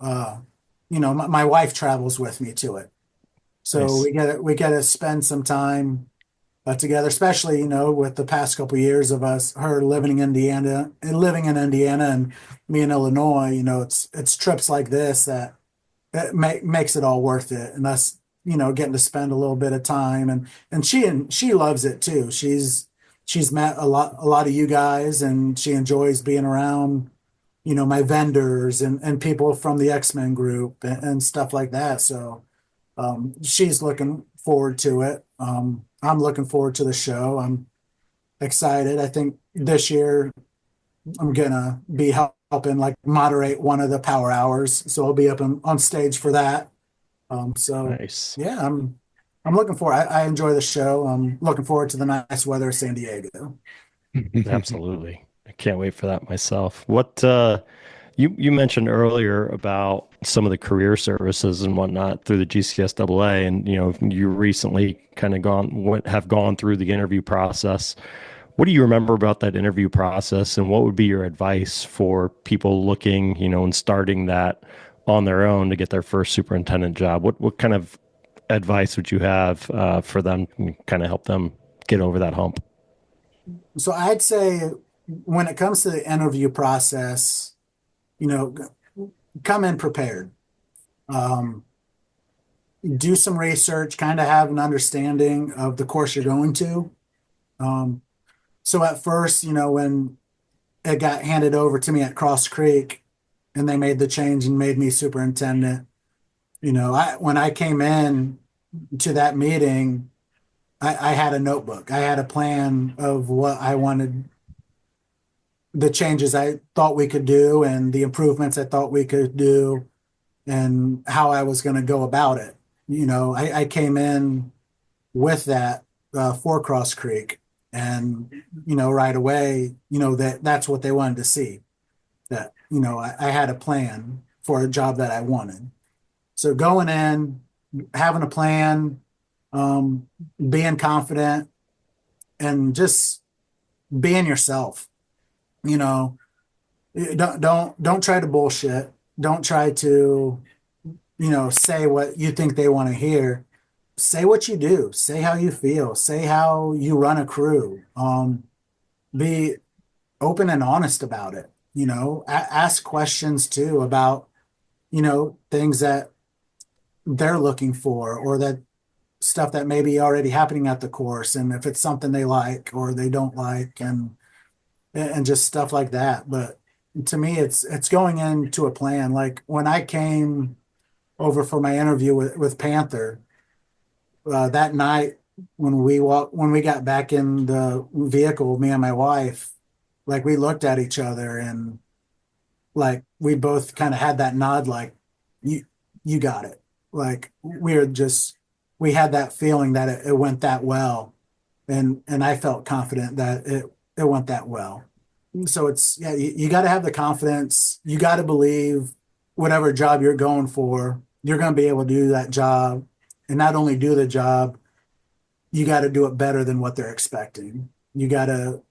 Speaker 3: my wife travels with me to it. So
Speaker 2: Nice.
Speaker 3: we get to spend some time together, especially, with the past couple of years of her living in Indiana and me in Illinois. It's trips like this that makes it all worth it, and us, getting to spend a little bit of time, and she loves it too. She's met a lot of you guys, and she enjoys being around, my vendors and people from the X-Men group and stuff like that. So she's looking forward to it. I'm looking forward to the show. I'm excited. I think this year I'm gonna be helping like moderate one of the power hours, so I'll be up on stage for that. So
Speaker 2: Nice.
Speaker 3: yeah, I'm looking forward. I enjoy the show. I'm looking forward to the nice weather of San Diego.
Speaker 2: Absolutely. I can't wait for that myself. What you mentioned earlier about some of the career services and whatnot through the GCSAA, and you recently kind of have gone through the interview process. What do you remember about that interview process, and what would be your advice for people looking, and starting that on their own to get their first superintendent job? What kind of advice would you have for them, kind of help them get over that hump?
Speaker 3: So I'd say when it comes to the interview process, you know, come in prepared. Um, do some research, kind of have an understanding of the course you're going to. Um, so at first, when it got handed over to me at Cross Creek and they made the change and made me superintendent, when I came in to that meeting, I had a notebook. I had a plan of what I wanted, the changes I thought we could do and the improvements I thought we could do and how I was going to go about it. I came in with that for Cross Creek, and right away, that's what they wanted to see. That I had a plan for a job that I wanted. So going in, having a plan, being confident, and just being yourself. You know, don't try to bullshit. Don't try to say what you think they want to hear. Say what you do. Say how you feel. Say how you run a crew. Be open and honest about it. Ask questions too about things that they're looking for, or that stuff that may be already happening at the course, and if it's something they like or they don't like, and just stuff like that. But to me, it's going into a plan. Like when I came over for my interview with Panther that night, when we got back in the vehicle, me and my wife, like we looked at each other and like we both kind of had that nod, like you got it. Like we had that feeling that it went that well, and I felt confident that it went that well. So it's, yeah, you got to have the confidence. You got to believe whatever job you're going for, you're going to be able to do that job, and not only do the job, you got to do it better than what they're expecting. You got to,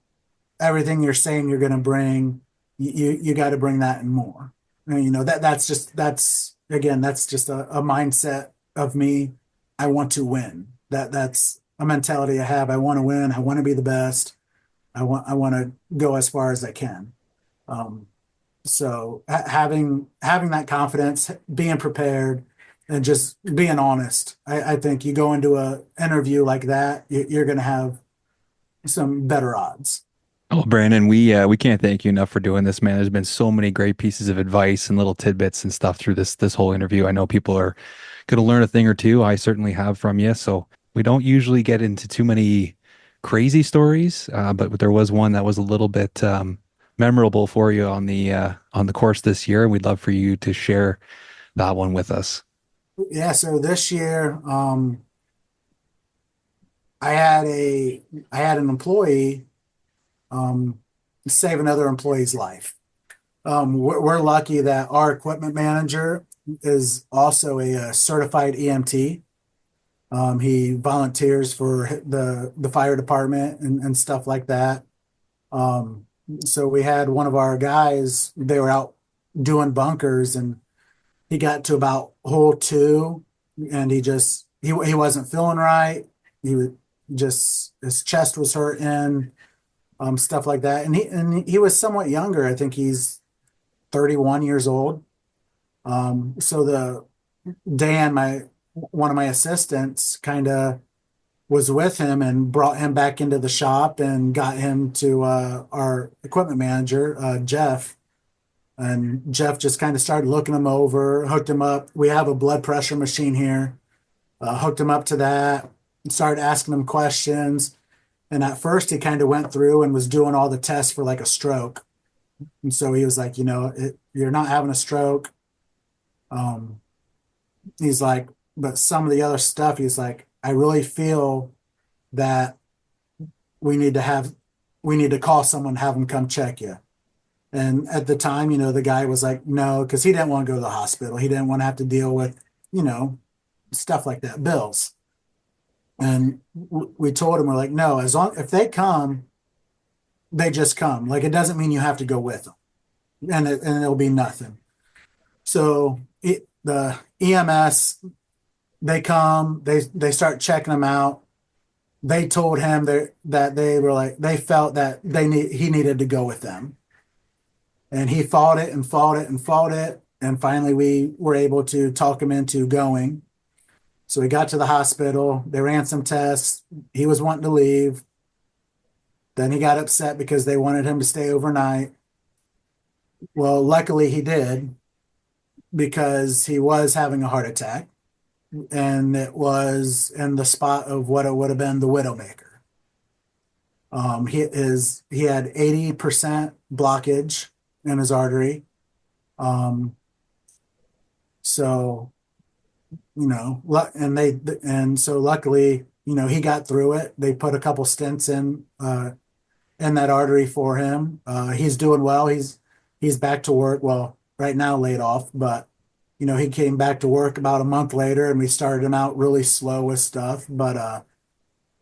Speaker 3: everything you're saying you're going to bring, you got to bring that and more. And, that's again, that's just a mindset of me. I want to win. That's a mentality I have. I want to win. I want to be the best. I want to go as far as I can. Um, so having that confidence, being prepared, and just being honest. I think you go into a interview like that, you're going to have some better odds.
Speaker 1: Oh, Brandon, we can't thank you enough for doing this, man. There's been so many great pieces of advice and little tidbits and stuff through this whole interview. I know people are going to learn a thing or two. I certainly have from you. So we don't usually get into too many crazy stories, but there was one that was a little bit memorable for you on the course this year, and we'd love for you to share that one with us.
Speaker 3: Yeah. So this year, I had an employee save another employee's life. We're lucky that our equipment manager is also a certified EMT. He volunteers for the fire department and stuff like that. So we had one of our guys, they were out doing bunkers, and he got to about hole 2, and he wasn't feeling right. He was just, his chest was hurting, stuff like that. And he was somewhat younger. I think he's 31 years old. So Dan, one of my assistants, kind of was with him and brought him back into the shop and got him to our equipment manager, Jeff. And Jeff just kind of started looking him over, hooked him up. We have a blood pressure machine here. Hooked him up to that, and started asking him questions. And at first, he kind of went through and was doing all the tests for like a stroke. And so he was like, you're not having a stroke. He's like, but some of the other stuff, he's like, I really feel that we need to call someone, have them come check you. And at the time, the guy was like, no, because he didn't want to go to the hospital. He didn't want to have to deal with, stuff like that, bills. And we told him, we're like, no, if they come, they just come. Like, it doesn't mean you have to go with them, and it'll be nothing. So the EMS, they come, they start checking him out. They told him that they were like, they felt that he needed to go with them. And he fought it and fought it and fought it. And finally we were able to talk him into going. So he got to the hospital. They ran some tests. He was wanting to leave. Then he got upset because they wanted him to stay overnight. Well, luckily he did, because he was having a heart attack. And it was in the spot of what it would have been the Widowmaker. He had 80% blockage in his artery. So, so luckily, he got through it. They put a couple stents in that artery for him. He's doing well. He's back to work. Well, right now laid off, but he came back to work about a month later, and we started him out really slow with stuff. But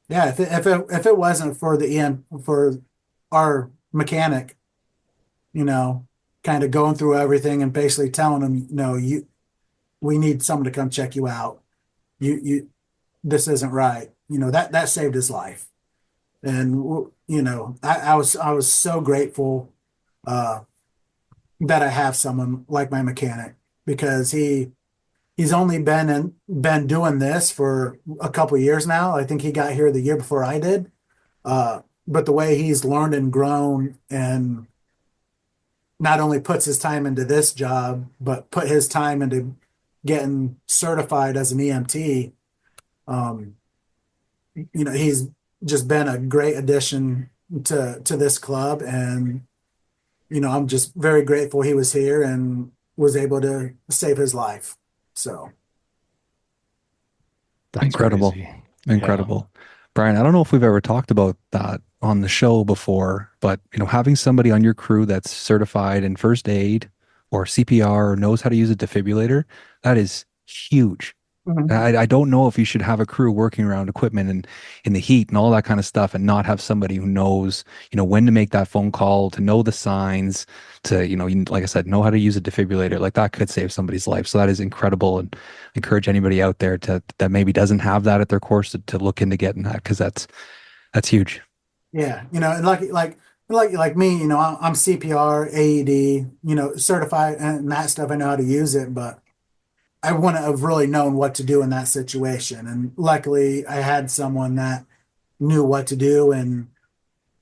Speaker 3: yeah, if it wasn't for for our mechanic, kind of going through everything and basically telling him, we need someone to come check you out. This isn't right. That saved his life. And I was so grateful that I have someone like my mechanic, because he's only been doing this for a couple of years now. I think he got here the year before I did. But the way he's learned and grown, and not only puts his time into this job, but put his time into getting certified as an EMT, he's just been a great addition to this club. And, I'm just very grateful he was here and was able to save his life. So.
Speaker 2: That's
Speaker 1: incredible.
Speaker 2: crazy.
Speaker 1: Incredible. Yeah. Brian, I don't know if we've ever talked about that on the show before, but having somebody on your crew that's certified in first aid or CPR or knows how to use a defibrillator, that is huge. Mm-hmm. I don't know if you should have a crew working around equipment and in the heat and all that kind of stuff, and not have somebody who knows, when to make that phone call, to know the signs, to, like I said, know how to use a defibrillator. Like, that could save somebody's life. So that is incredible, and encourage anybody out there that maybe doesn't have that at their course to look into getting that, because that's huge.
Speaker 3: Yeah. And like me, I'm CPR, AED, certified and that stuff. I know how to use it, but I wouldn't have really known what to do in that situation. And luckily I had someone that knew what to do and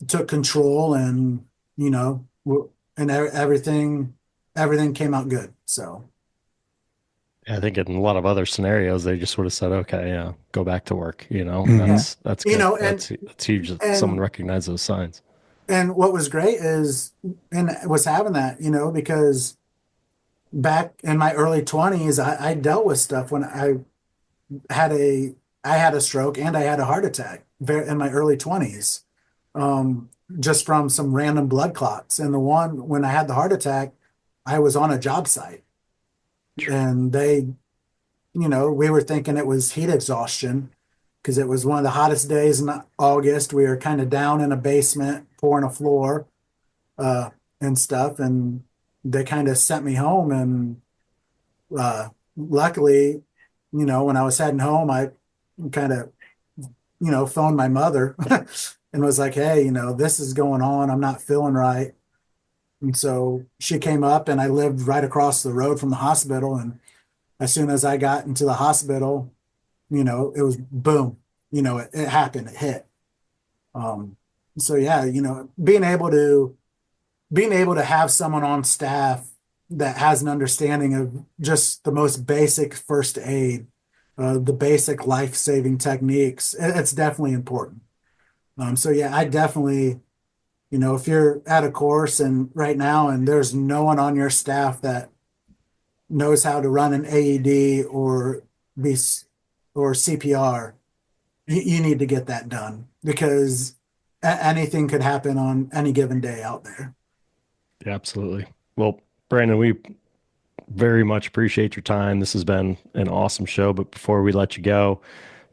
Speaker 3: took control, and, and everything came out good. So.
Speaker 2: I think in a lot of other scenarios, they just would have said, okay, yeah, go back to work.
Speaker 1: Mm-hmm.
Speaker 2: That's good. That's huge that someone recognized those signs.
Speaker 3: And what was great was having that, because back in my early 20s, I dealt with stuff when I had a stroke and I had a heart attack in my early 20s, just from some random blood clots. And when I had the heart attack, I was on a job site, and they, we were thinking it was heat exhaustion, because it was one of the hottest days in August. We were kind of down in a basement pouring a floor and stuff. And they kind of sent me home. And luckily, when I was heading home, I kind of, phoned my mother and was like, hey, this is going on. I'm not feeling right. And so she came up, and I lived right across the road from the hospital. And as soon as I got into the hospital, it was boom, it happened, it hit. So yeah, being able to have someone on staff that has an understanding of just the most basic first aid, the basic life-saving techniques, it's definitely important. So yeah, I definitely, if you're at a course and right now, and there's no one on your staff that knows how to run an AED or CPR, you need to get that done, because anything could happen on any given day out there.
Speaker 2: Yeah, absolutely. Well, Brandon, we very much appreciate your time. This has been an awesome show. But before we let you go,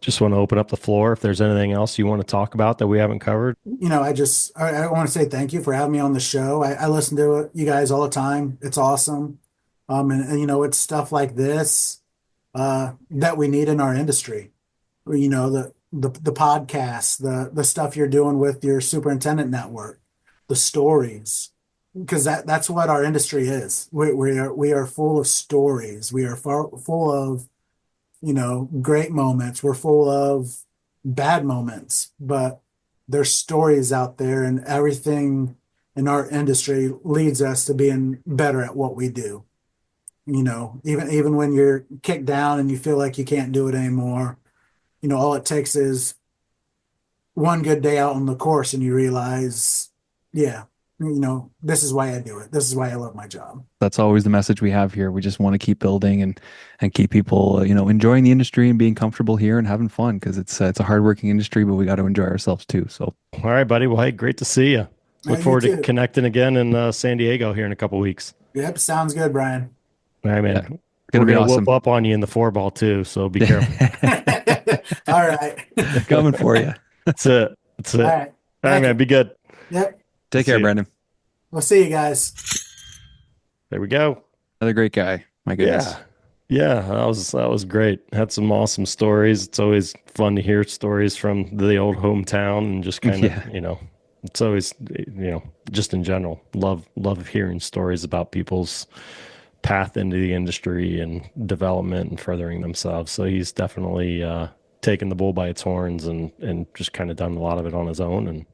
Speaker 2: just want to open up the floor if there's anything else you want to talk about that we haven't covered.
Speaker 3: I want to say thank you for having me on the show. I listen to it, you guys, all the time. It's awesome. And it's stuff like this that we need in our industry. The podcasts, the stuff you're doing with your superintendent network, the stories, because that's what our industry is. We are full of stories. We are full of, great moments. We're full of bad moments, but there's stories out there, and everything in our industry leads us to being better at what we do. Even when you're kicked down and you feel like you can't do it anymore, all it takes is one good day out on the course, and you realize, yeah, this is why I do it. This is why I love my job.
Speaker 1: That's always the message we have here. We just want to keep building and keep people, enjoying the industry and being comfortable here and having fun, because it's a hardworking industry, but we got to enjoy ourselves too. So,
Speaker 2: all right, buddy. Well, hey, great to see you. Look forward to connecting again in San Diego here in a couple of weeks.
Speaker 3: Yep, sounds good, Brian.
Speaker 2: All right, man.
Speaker 1: Yeah.
Speaker 2: We're going to
Speaker 1: awesome.
Speaker 2: whoop up on you in the 4-ball too, so be careful.
Speaker 3: All right.
Speaker 1: Coming for you.
Speaker 2: That's it.
Speaker 3: All right.
Speaker 2: All right, man. Be good.
Speaker 3: Yep.
Speaker 1: Take care, Brandon.
Speaker 3: We'll see you guys.
Speaker 2: There we go.
Speaker 1: Another great guy. My goodness.
Speaker 2: Yeah, that was great. Had some awesome stories. It's always fun to hear stories from the old hometown, and just kind of, it's always, just in general, love hearing stories about people's path into the industry and development and furthering themselves. So he's definitely taken the bull by its horns and just kind of done a lot of it on his own and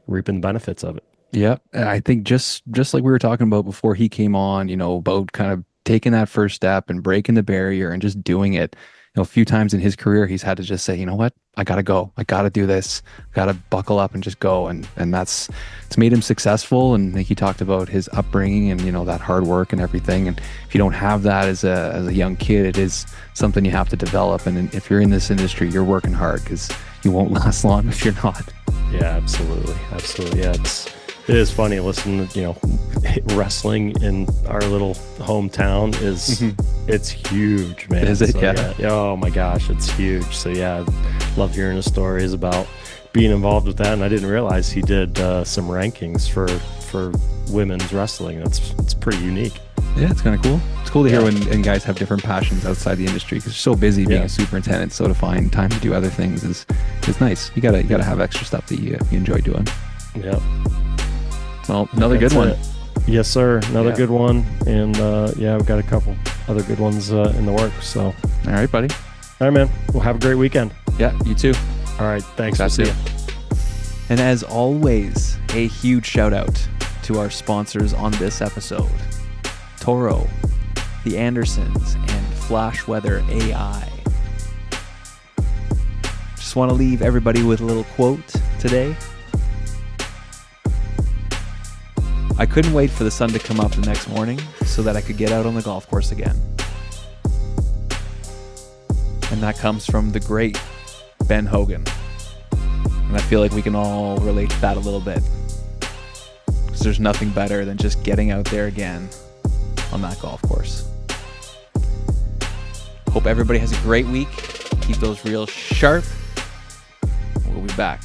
Speaker 2: reaping the benefits of it.
Speaker 1: Yeah. I think just like we were talking about before he came on, about kind of taking that first step and breaking the barrier and just doing it. A few times in his career, he's had to just say, you know what, I got to go. I got to do this. Got to buckle up and just go. And it's made him successful. And he talked about his upbringing and, that hard work and everything. And if you don't have that as a young kid, it is something you have to develop. And if you're in this industry, you're working hard, because you won't last long if you're not.
Speaker 2: Yeah, absolutely. Absolutely. Yeah. It is funny listening to, wrestling in our little hometown it's huge, man.
Speaker 1: Is it?
Speaker 2: So,
Speaker 1: yeah.
Speaker 2: Oh my gosh, it's huge. So yeah, I love hearing the stories about being involved with that. And I didn't realize he did some rankings for women's wrestling. It's pretty unique.
Speaker 1: Yeah, it's kind of cool. It's cool to hear when guys have different passions outside the industry, because you're so busy being a superintendent. So to find time to do other things is nice. You gotta have extra stuff that you enjoy doing.
Speaker 2: Yep.
Speaker 1: Well, another good one.
Speaker 2: Yes, sir. Another good one. And we've got a couple other good ones in the works. So,
Speaker 1: all right, buddy.
Speaker 2: All right, man. Well, have a great weekend.
Speaker 1: Yeah, you too.
Speaker 2: All right. Thanks. We'll see you.
Speaker 1: And as always, a huge shout out to our sponsors on this episode: Toro, the Andersons, and Flash Weather AI. Just want to leave everybody with a little quote today. I couldn't wait for the sun to come up the next morning so that I could get out on the golf course again. And that comes from the great Ben Hogan. And I feel like we can all relate to that a little bit, because there's nothing better than just getting out there again on that golf course. Hope everybody has a great week. Keep those reels sharp. We'll be back.